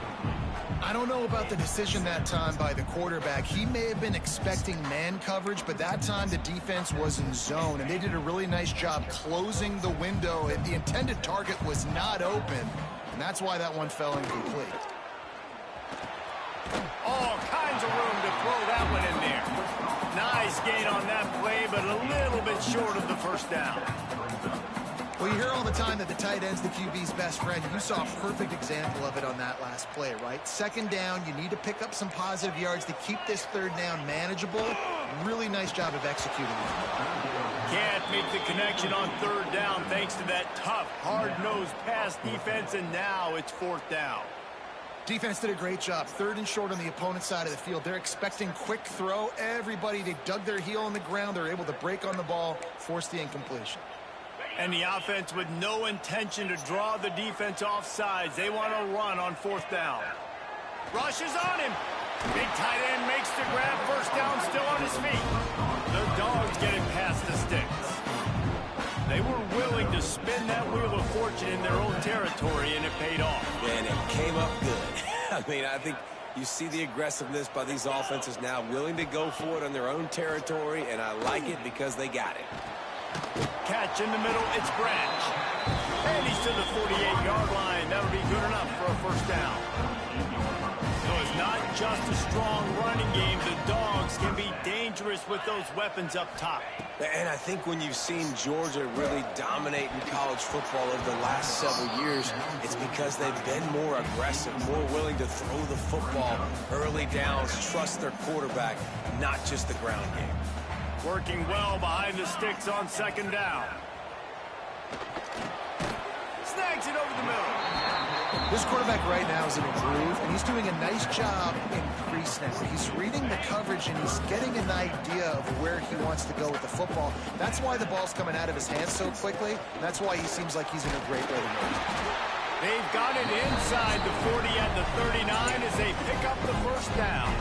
S4: I don't know about the decision that time by the quarterback. He may have been expecting man coverage, but that time the defense was in zone, and they did a really nice job closing the window. The intended target was not open. And that's why that one fell incomplete.
S2: All kinds of room to throw that one in there. Nice gain on that play, but a little bit short of the 1st down.
S4: Well, you hear all the time that the tight end's the QB's best friend. You saw a perfect example of it on that last play, right? 2nd down, you need to pick up some positive yards to keep this 3rd down manageable. Really nice job of executing it.
S2: Can't make the connection on 3rd down thanks to that tough, hard-nosed pass defense, and now it's 4th down.
S4: Defense did a great job. 3rd and short on the opponent's side of the field. They're expecting quick throw. Everybody, they dug their heel on the ground. They're able to break on the ball, force the incompletion.
S2: And the offense with no intention to draw the defense off sides. They want to run on 4th down. Rushes on him. Big tight end makes the grab. 1st down, still on his feet. The Dogs get it past the sticks. They were willing to spin that wheel of fortune in their own territory, and it paid off.
S3: And it came up good. I mean, I think You see the aggressiveness by these offenses now, willing to go for it on their own territory, and I like it because they got it.
S2: Catch in the middle, it's Branch. And he's to the 48-yard line. That'll be good enough for a first down. So it's not just a strong running game. The Dogs can be dangerous with those weapons up top.
S3: And I think when you've seen Georgia really dominate in college football over the last several years, it's because they've been more aggressive, more willing to throw the football early downs, trust their quarterback, not just the ground game.
S2: Working well behind the sticks on second down. Snags it over the middle.
S4: This quarterback right now is in a groove, and he's doing a nice job in pre-snap. He's reading the coverage, and he's getting an idea of where he wants to go with the football. That's why the ball's coming out of his hands so quickly, and that's why he seems like he's in a great way to go.
S2: They've got it inside the 40 at the 39 as they pick up the first down.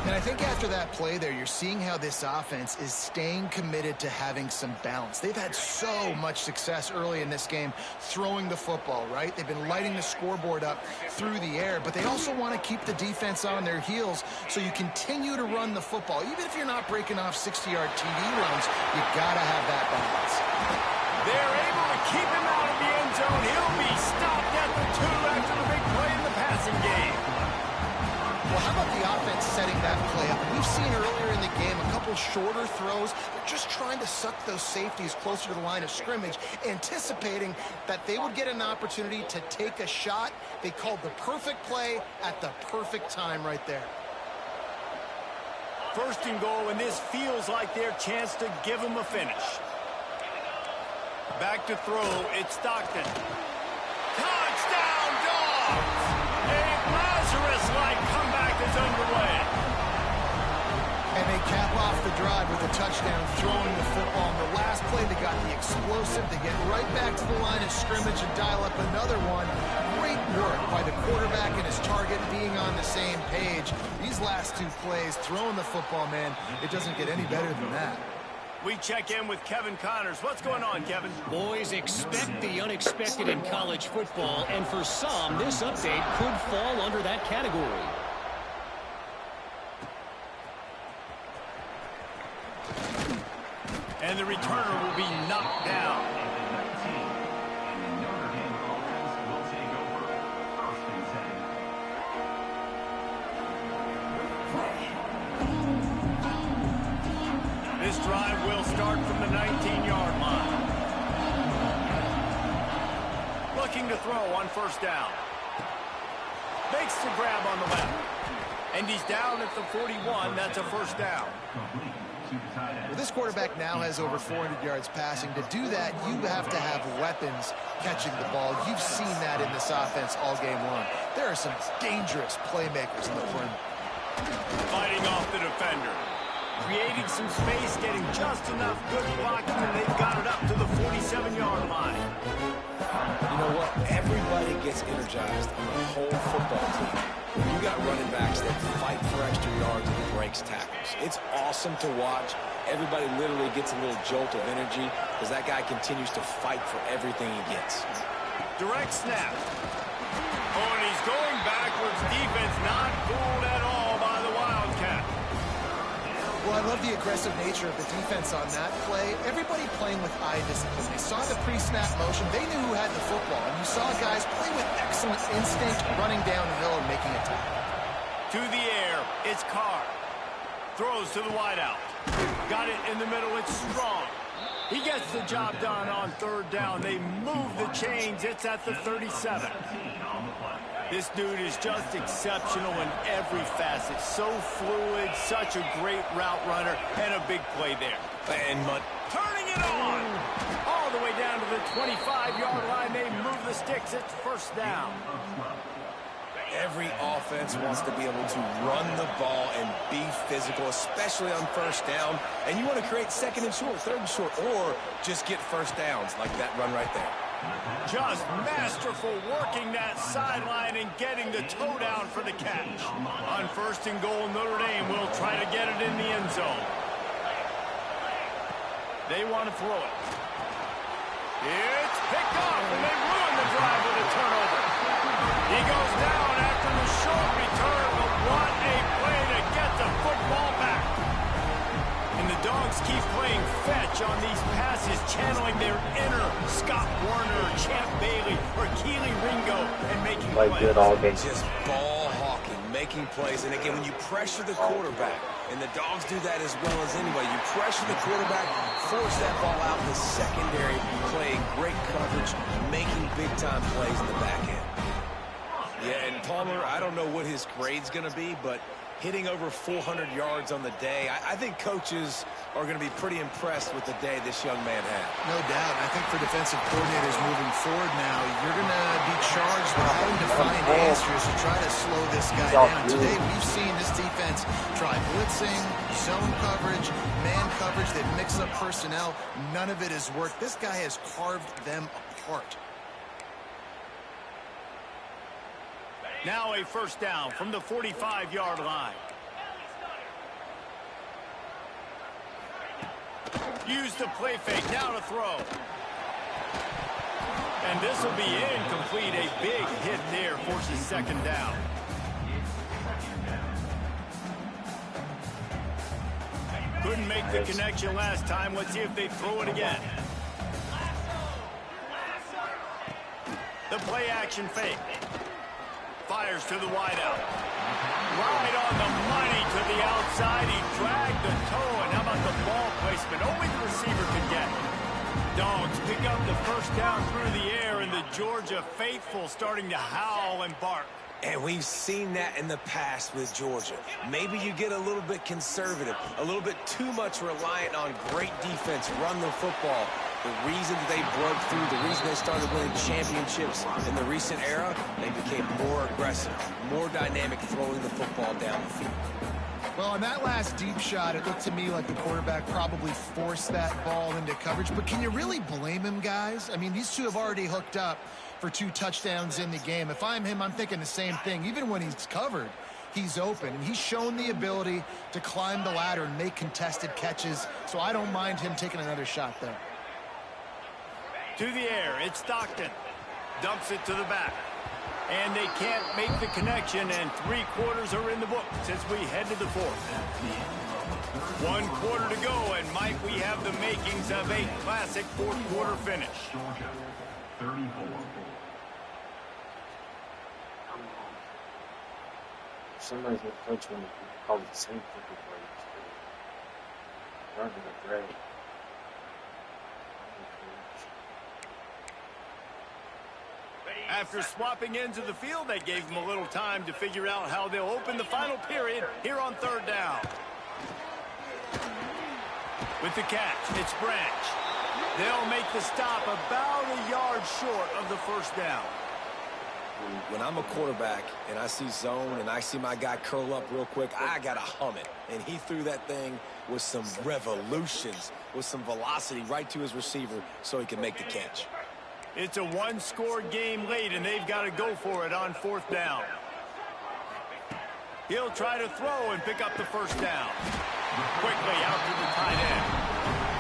S4: And I think after that play there, you're seeing how this offense is staying committed to having some balance. They've had so much success early in this game throwing the football, right? They've been lighting the scoreboard up through the air, but they also want to keep the defense on their heels so you continue to run the football. Even if you're not breaking off 60-yard TD runs, you got to have that balance.
S2: They're able to keep him out of the end zone. He'll be stopped at the 2 after the big play in the passing game.
S4: Well, how about the offense setting that play up? We've seen earlier in the game a couple shorter throws. They're just trying to suck those safeties closer to the line of scrimmage, anticipating that they would get an opportunity to take a shot. They called the perfect play at the perfect time right there.
S2: First and goal, and this feels like their chance to give them a finish. Back to throw, it's Stockton. Touchdown, Dogs! A Lazarus-like comeback is underway.
S4: And they cap off the drive with a touchdown, throwing the football. In the last play, they got the explosive to get right back to the line of scrimmage and dial up another one. Great work by the quarterback and his target being on the same page. These last 2 plays, throwing the football, man, it doesn't get any better than that.
S2: We check in with Kevin Connors. What's going on, Kevin?
S5: Boys, expect the unexpected in college football, and for some, this update could fall under that category.
S2: And the returner will be knocked down. This drive will start from the 19-yard line. Looking to throw on first down. Makes the grab on the left. And he's down at the 41. That's a first down.
S4: Well, this quarterback now has over 400 yards passing. To do that, you have to have weapons catching the ball. You've seen that in this offense all game long. There are some dangerous playmakers in the perimeter.
S2: Fighting off the defender. Creating some space, getting just enough good blocking, and they've got it up to the 47-yard line.
S3: You know what? Everybody gets energized on the whole football team. You got running backs that fight for extra yards and breaks tackles. It's awesome to watch. Everybody literally gets a little jolt of energy because that guy continues to fight for everything he gets.
S2: Direct snap. Oh, and he's going backwards. Defense not fooled at all by the Wildcat.
S4: Well, I love the aggressive nature of the defense on that play. Everybody playing with eye discipline. They saw the pre-snap motion. They knew who had the football. And you saw guys play with excellent instinct, running downhill and making a tackle.
S2: To the air, it's Carr. Throws to the wideout. Got it in the middle, it's Strong. He gets the job done on third down. They move the chains. It's at the 37. This dude is just exceptional in every facet. So fluid, such a great route runner, and a big play there.
S3: And
S2: turning it on. All the way down to the 25-yard line. They move the sticks. It's first down.
S3: Every offense wants to be able to run the ball and be physical, especially on first down. And you want to create second and short, third and short, or just get first downs like that run right there.
S2: Just masterful working that sideline and getting the toe down for the catch. On first and goal, Notre Dame will try to get it in the end zone. They want to throw it. It's picked off, and they ruin the drive with a turnover. He goes down after the short return. fetch on these passes, channeling their inner Scott Warner, Champ Bailey, or Keely Ringo, and making
S1: Like
S2: plays.
S1: good all game.
S3: Just ball hawking, making plays. And again, when you pressure the quarterback, and the Dogs do that as well as anybody, you pressure the quarterback, force that ball out in the secondary, playing great coverage, making big-time plays in the back end. Yeah, and Palmer, I don't know what his grade's going to be, but hitting over 400 yards on the day, I think coaches are going to be pretty impressed with the day this young man had.
S4: No doubt. I think for defensive coordinators moving forward now, you're going to be charged with having to find answers to try to slow this guy down. Today, we've seen this defense try blitzing, zone coverage, man coverage. They mix up personnel. None of it has worked. This guy has carved them apart.
S2: Now a first down from the 45-yard line. Use the play fake, now to throw. And this will be incomplete. A big hit there forces second down. Couldn't make the connection last time. Let's see if they throw it again. The play action fake. Fires to the wideout. Right on the money to the outside. He dragged the toe. And how about the ball placement? Only the receiver could get it. Dogs pick up the first down through the air, and the Georgia faithful starting to howl and bark.
S3: And we've seen that in the past with Georgia. Maybe you get a little bit conservative, a little bit too much reliant on great defense, run the football. The reason that they broke through, the reason they started winning championships in the recent era, they became more aggressive, more dynamic, throwing the football down the field.
S4: Well, on that last deep shot, it looked to me like the quarterback probably forced that ball into coverage. But can you really blame him, guys? I mean, these two have already hooked up for 2 touchdowns in the game. If I'm him, I'm thinking the same thing. Even when he's covered, he's open. And he's shown the ability to climb the ladder and make contested catches. So I don't mind him taking another shot there.
S2: To the air, it's Stockton. Dumps it to the back. And they can't make the connection, and 3 quarters are in the book as we head to the 4th. 1 quarter to go, and Mike, we have the makings of a classic 4th quarter finish.
S1: Somebody's going to coach when you call it the same fucking plays. Running the grade.
S2: After swapping into the field, they gave them a little time to figure out how they'll open the final period here on 3rd down. With the catch, it's Branch. They'll make the stop about a yard short of the first down.
S3: When I'm a quarterback and I see zone and I see my guy curl up real quick, I got to hum it. And he threw that thing with some revolutions, with some velocity right to his receiver so he can make the catch.
S2: It's a 1-score game late, and they've got to go for it on 4th down. He'll try to throw and pick up the first down. Quickly out to the tight end.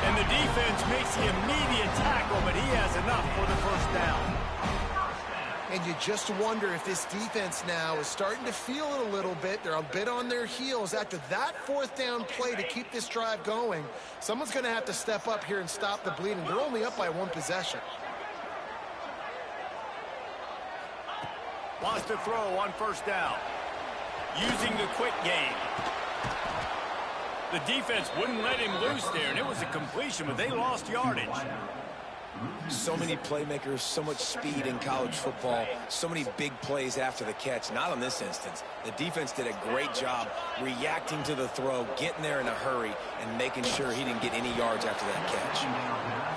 S2: And the defense makes the immediate tackle, but he has enough for the first down.
S4: And you just wonder if this defense now is starting to feel it a little bit. They're a bit on their heels after that 4th down play to keep this drive going. Someone's going to have to step up here and stop the bleeding. They're only up by 1 possession.
S2: Wants to throw on 1st down. Using the quick game. The defense wouldn't let him loose there, and it was a completion, but they lost yardage.
S3: So many playmakers, so much speed in college football, so many big plays after the catch. Not in this instance. The defense did a great job reacting to the throw, getting there in a hurry, and making sure he didn't get any yards after that catch.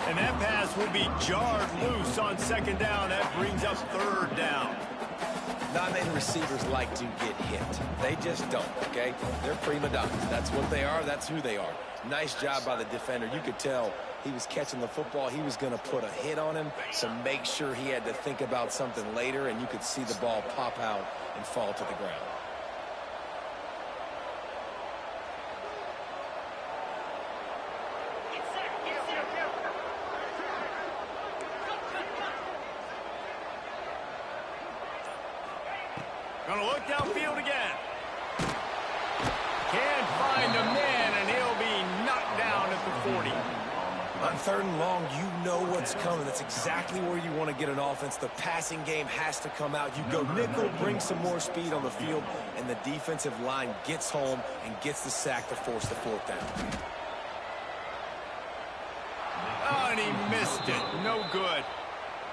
S2: And that pass will be jarred loose on 2nd down. That brings up 3rd down.
S3: Not many receivers like to get hit. They just don't, okay? They're prima donnas. That's what they are. That's who they are. Nice job by the defender. You could tell he was catching the football. He was going to put a hit on him, so make sure he had to think about something later, and you could see the ball pop out and fall to the ground.
S2: Gonna look downfield again. Can't find a man, and he'll be knocked down at the 40.
S3: 3rd and long, you know what's coming. That's exactly where you want to get an offense. The passing game has to come out. You go nickel, bring some more speed on the field, and the defensive line gets home and gets the sack to force the 4th down.
S2: Oh, and he missed it. No good.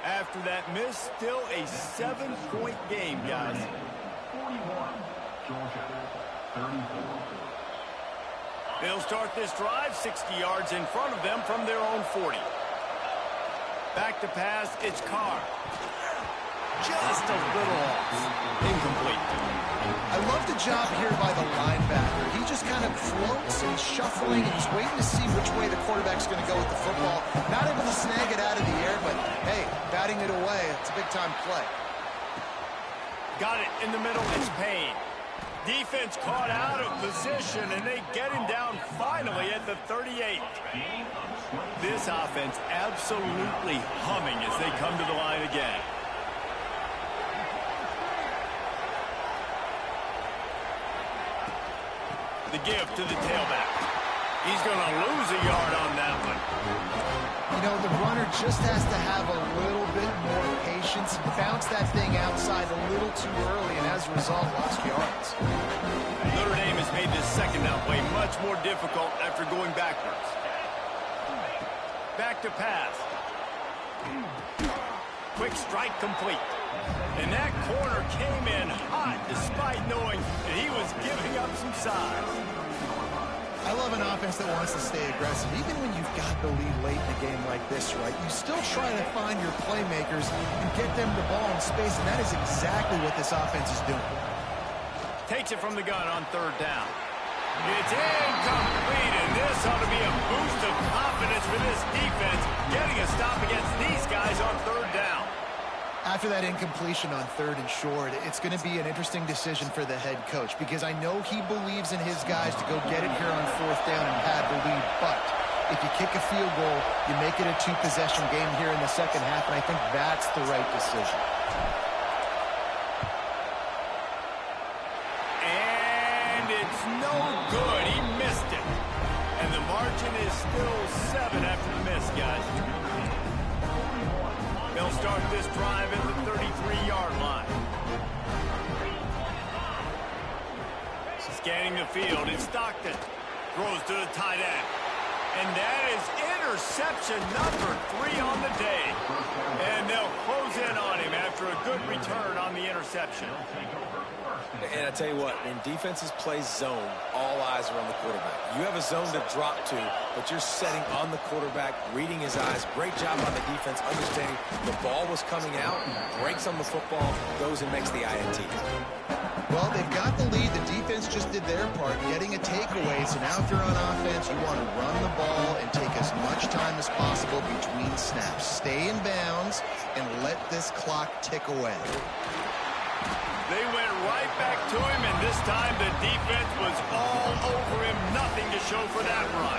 S2: After that miss, still a 7-point game, guys.
S6: 41, Georgia, 34.
S2: They'll start this drive 60 yards in front of them from their own 40. Back to pass, it's Carr. Just a little off. Incomplete.
S4: I love the job here by the linebacker. He just kind of floats and shuffling, and he's waiting to see which way the quarterback's going to go with the football. Not able to snag it out of the air, but hey, batting it away, it's a big-time play.
S2: Got it in the middle, it's Payne. Defense caught out of position, and they get him down finally at the 38. This offense absolutely humming as they come to the line again. The give to the tailback. He's going to lose a yard on that one.
S4: You know, the runner just has to have a little bit more patience and bounce that thing outside a little too early, and as a result, lost yards.
S2: Notre Dame has made this second down play much more difficult after going backwards. Back to pass. Quick strike complete. And that corner came in hot despite knowing that he was giving up some size.
S4: I love an offense that wants to stay aggressive. Even when you've got the lead late in a game like this, right, you still try to find your playmakers and get them the ball in space, and that is exactly what this offense is doing.
S2: Takes it from the gun on 3rd down. It's incomplete, and this ought to be a boost of confidence for this defense, getting a stop against these guys on 3rd down.
S4: After that incompletion on 3rd and short, it's going to be an interesting decision for the head coach, because I know he believes in his guys to go get it here on 4th down and pad the lead, but if you kick a field goal, you make it a 2-possession game here in the second half, and I think that's the right decision.
S2: And it's no good. He missed it. And the margin is still 7 after the miss, guys. They'll start this drive at the 33-yard line. Scanning the field, it's Stockton. Throws to the tight end. And that is interception number 3 on the day. And they'll close in on him after a good return on the interception.
S3: And I tell you what, when defenses play zone, all eyes are on the quarterback. You have a zone to drop to, but you're setting on the quarterback, reading his eyes. Great job on the defense, understanding the ball was coming out, breaks on the football, goes and makes the INT.
S4: Well, they've got the lead. The defense just did their part, getting a takeaway. So now if you're on offense, you want to run the ball and take as much time as possible between snaps. Stay in bounds and let this clock tick away.
S2: They went right back to him, and this time the defense was all over him. Nothing to show for that run.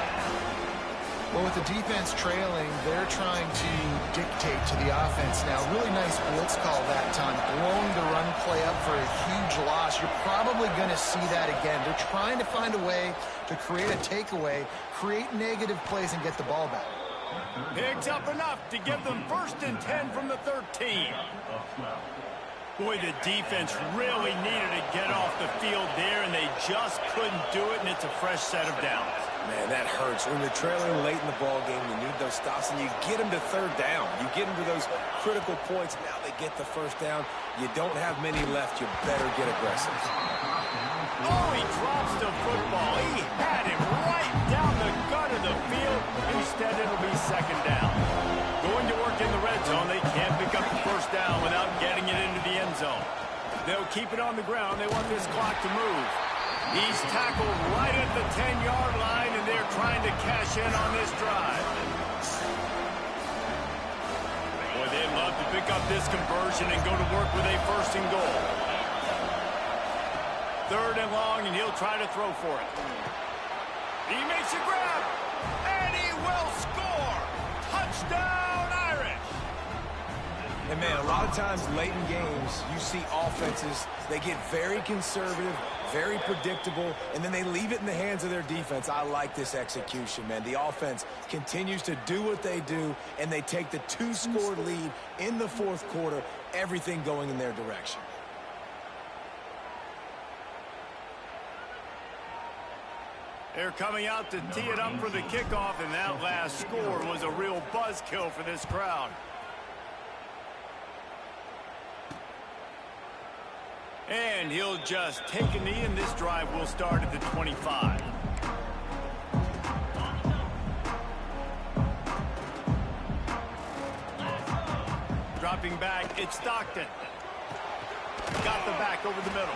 S4: Well, with the defense trailing, they're trying to dictate to the offense now. Really nice blitz call that time, blowing the run play up for a huge loss. You're probably going to see that again. They're trying to find a way to create a takeaway, create negative plays, and get the ball back.
S2: Picks up enough to give them 1st and 10 from the 13. Boy, the defense really needed to get off the field there, and they just couldn't do it, and it's a fresh set of downs.
S3: Man, that hurts. When you're trailing late in the ball game, you need those stops, and you get them to 3rd down. You get them to those critical points. Now they get the 1st down. You don't have many left. You better get aggressive.
S2: Oh, he drops the football. He had him right down the gut of the field. Instead, it'll be 2nd down. Going to work in the red zone. They can't pick up the 1st down without getting it into the end zone. They'll keep it on the ground. They want this clock to move. He's tackled right at the 10-yard line, and they're trying to cash in on this drive. Boy, they'd love to pick up this conversion and go to work with a 1st and goal. 3rd and long, and he'll try to throw for it. He makes a grab, and he will score. Touchdown, Irish.
S3: And, man, a lot of times late in games, you see offenses, they get very conservative, very predictable, and then they leave it in the hands of their defense. I like this execution, man. The offense continues to do what they do, and they take the 2-score lead in the fourth quarter, everything going in their direction.
S2: They're coming out to tee it up for the kickoff, and that last score was a real buzzkill for this crowd. And he'll just take a knee, and this drive will start at the 25. Dropping back, it's Stockton. Got the back over the middle.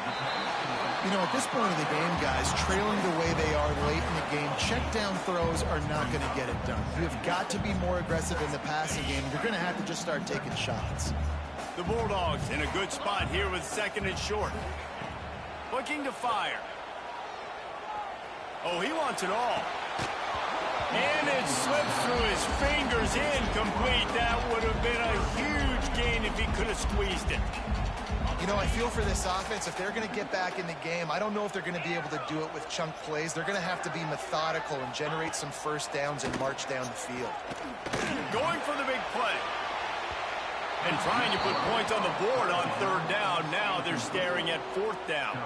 S4: You know, at this point of the game, guys, trailing the way they are late in the game, check down throws are not going to get it done. You have got to be more aggressive in the passing game. You're going to have to just start taking shots.
S2: The Bulldogs in a good spot here with second and short. Looking to fire. Oh, he wants it all. And it slips through his fingers, incomplete. That would have been a huge gain if he could have squeezed it.
S4: You know, I feel for this offense, if they're going to get back in the game, I don't know if they're going to be able to do it with chunk plays. They're going to have to be methodical and generate some first downs and march down the field.
S2: Going for the big play. And trying to put points on the board on third down. Now they're staring at fourth down.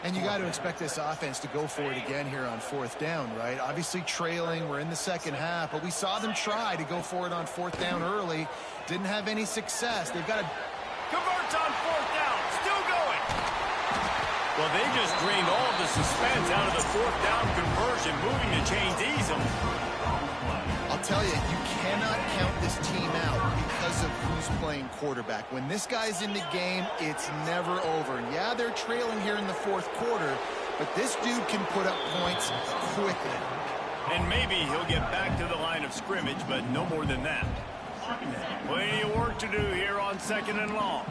S4: And you got to expect this offense to go for it again here on fourth down, right? Obviously trailing, we're in the second half, but we saw them try to go for it on fourth down early. Didn't have any success. They've got to...
S2: Converts on fourth down, still going. Well, they just drained all of the suspense out of the fourth down conversion. Moving the chains ease them.
S4: I'll tell you, you cannot count this team out because of who's playing quarterback. When this guy's in the game, it's never over. Yeah, they're trailing here in the fourth quarter, but this dude can put up points quickly.
S2: And maybe he'll get back to the line of scrimmage, but no more than that. Plenty of work to do here on second and long.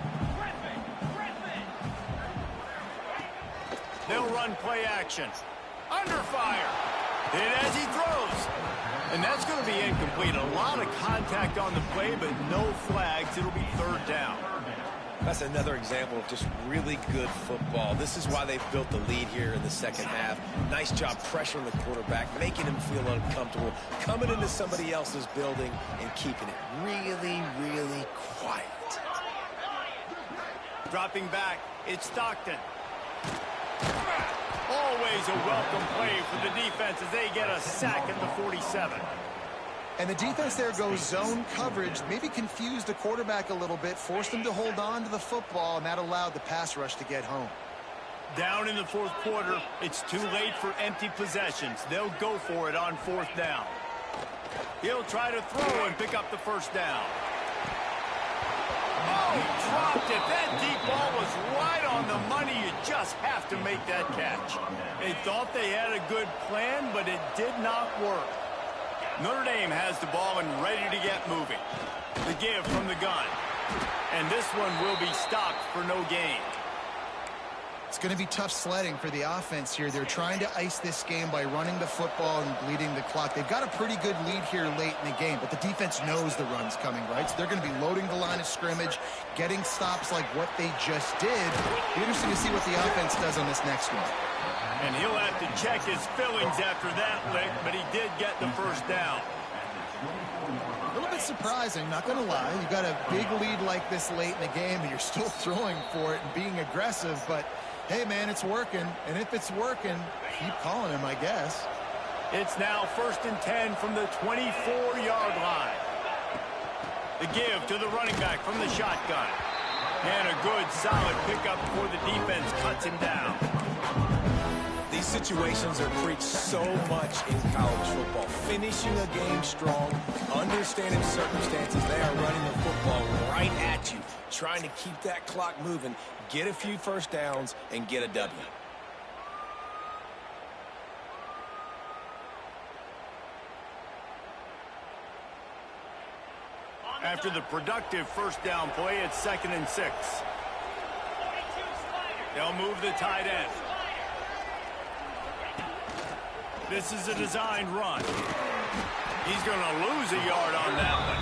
S2: They'll run play action. Under fire. Hit as he throws. And that's going to be incomplete. A lot of contact on the play, but no flags. It'll be third down.
S3: That's another example of just really good football. This is why they've built the lead here in the second half. Nice job pressuring the quarterback, making him feel uncomfortable, coming into somebody else's building and keeping it really, really quiet.
S2: Dropping back, it's Stockton. Always a welcome play for the defense as they get a sack at the 47.
S4: And the defense there goes zone coverage, maybe confused the quarterback a little bit, forced him to hold on to the football, and that allowed the pass rush to get home.
S2: Down in the fourth quarter, it's too late for empty possessions. They'll go for it on fourth down. He'll try to throw and pick up the first down. Oh, he dropped it. That deep ball was right on the money. You just have to make that catch. They thought they had a good plan, but it did not work. Notre Dame has the ball and ready to get moving. The give from the gun. And this one will be stopped for no gain.
S4: It's going to be tough sledding for the offense here. They're trying to ice this game by running the football and bleeding the clock. They've got a pretty good lead here late in the game, but the defense knows the run's coming, right? So they're going to be loading the line of scrimmage, getting stops like what they just did. Be interesting to see what the offense does on this next one.
S2: And he'll have to check his fillings after that lick, but he did get the first down.
S4: A little bit surprising, not going to lie. You've got a big lead like this late in the game, and you're still throwing for it and being aggressive, but hey, man, it's working. And if it's working, keep calling him, I guess.
S2: It's now 1st and 10 from the 24-yard line. The give to the running back from the shotgun. And a good, solid pickup before the defense cuts him down.
S3: These situations are preached so much in college football. Finishing a game strong, understanding circumstances. They are running the football right at you, trying to keep that clock moving, get a few first downs, and get a W.
S2: After the productive first down play, it's 2nd and 6. They'll move the tight end. This is a designed run. He's going to lose a yard on that one.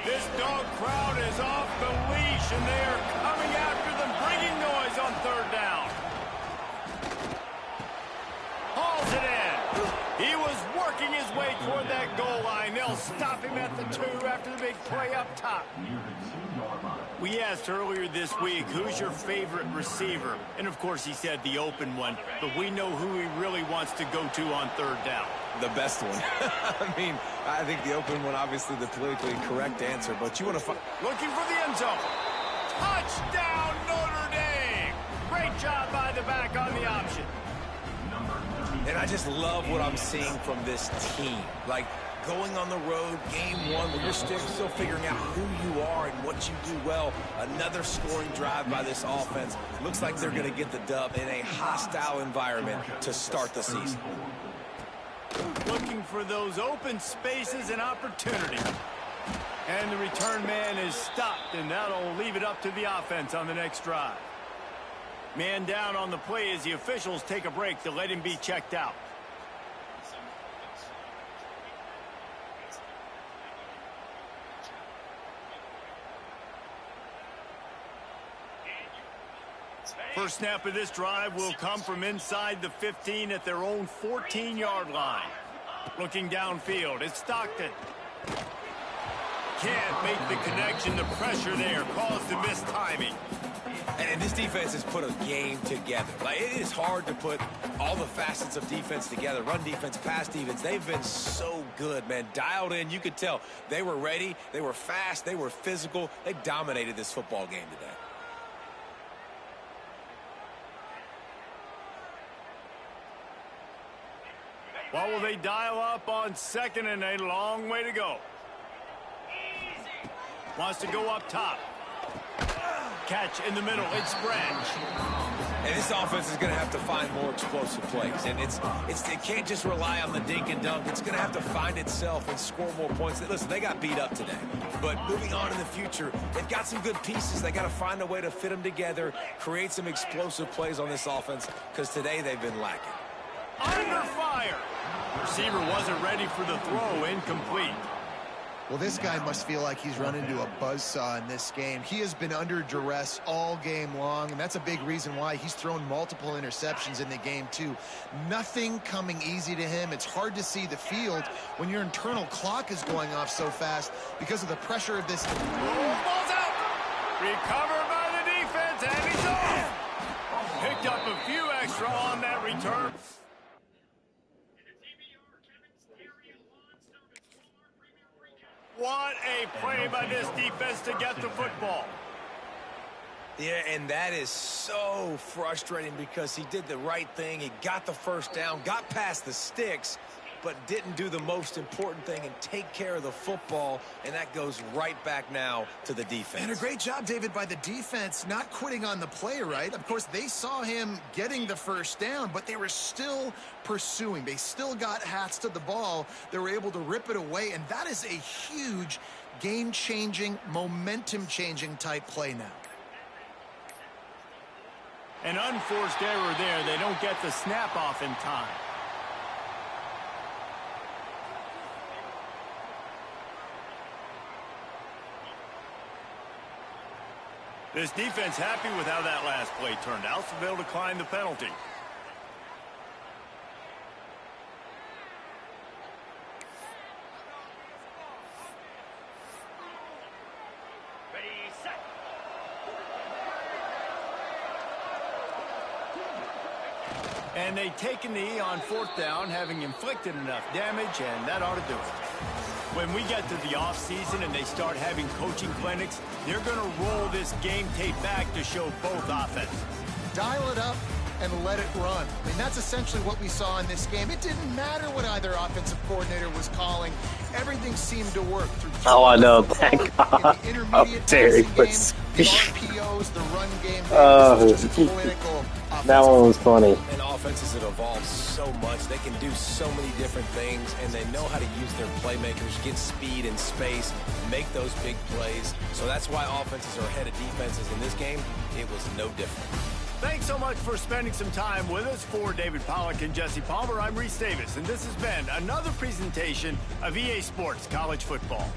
S2: This dog crowd is off the leash, and they are coming after them, bringing noise on third down. Hauls it in. He was working his way toward that goal line. They'll stop him at the 2 after the big play up top. We asked earlier this week, who's your favorite receiver? And, of course, he said the open one. But we know who he really wants to go to on third down.
S3: The best one. I mean, I think the open one, obviously the politically correct answer. But you want to find...
S2: Looking for the end zone. Touchdown, Notre Dame. Great job by the back on the option.
S3: And I just love what I'm seeing from this team. Like, going on the road, game 1, where you're still figuring out who you are and what you do well. Another scoring drive by this offense. Looks like they're going to get the dub in a hostile environment to start the season.
S2: Looking for those open spaces and opportunity. And the return man is stopped, and that'll leave it up to the offense on the next drive. Man down on the play as the officials take a break to let him be checked out. First snap of this drive will come from inside the 15 at their own 14-yard line. Looking downfield, it's Stockton. Can't make the connection. The pressure there caused the mistiming.
S3: And this defense has put a game together. Like, it is hard to put all the facets of defense together. Run defense, pass defense. They've been so good, man. Dialed in. You could tell they were ready. They were fast. They were physical. They dominated this football game today.
S2: What will they dial up on second and a long way to go? Wants to go up top. Catch in the middle. It's Branch.
S3: And this offense is going to have to find more explosive plays. And it can't just rely on the dink and dunk. It's going to have to find itself and score more points. Listen, they got beat up today. But moving on in the future, they've got some good pieces. They got to find a way to fit them together, create some explosive plays on this offense, because today they've been lacking.
S2: Under fire. Receiver wasn't ready for the throw. Incomplete.
S4: Well, this guy must feel like he's run into a buzzsaw in this game. He has been under duress all game long, and that's a big reason why he's thrown multiple interceptions in the game, too. Nothing coming easy to him. It's hard to see the field when your internal clock is going off so fast because of the pressure of this.
S2: Ball's out. Recovered by the defense, and he's off. Picked up a few extra on that return. What a play by this defense to get the football.
S3: Yeah, and that is so frustrating because he did the right thing. He got the first down, got past the sticks, but didn't do the most important thing and take care of the football, and that goes right back now to the defense.
S4: And a great job, David, by the defense not quitting on the play, right? Of course, they saw him getting the first down, but they were still pursuing. They still got hats to the ball. They were able to rip it away, and that is a huge game-changing, momentum-changing type play now.
S2: An unforced error there. They don't get the snap off in time. This defense happy with how that last play turned out, so they'll decline the penalty. And they take a knee on fourth down, having inflicted enough damage, and that ought to do it. When we get to the offseason and they start having coaching clinics, they're going to roll this game tape back to show both offenses.
S4: Dial it up and let it run. I mean, that's essentially what we saw in this game. It didn't matter what either offensive coordinator was calling. Everything seemed to work.
S1: Oh, I know. Thank God. Oh, Terry was...
S4: the RPOs, the run game.
S1: That one was funny.
S3: And offenses have evolved so much. They can do so many different things, and they know how to use their playmakers, get speed and space, make those big plays. So that's why offenses are ahead of defenses in this game. It was no different.
S2: Thanks so much for spending some time with us. For David Pollack and Jesse Palmer, I'm Reese Davis, and this has been another presentation of EA Sports College Football.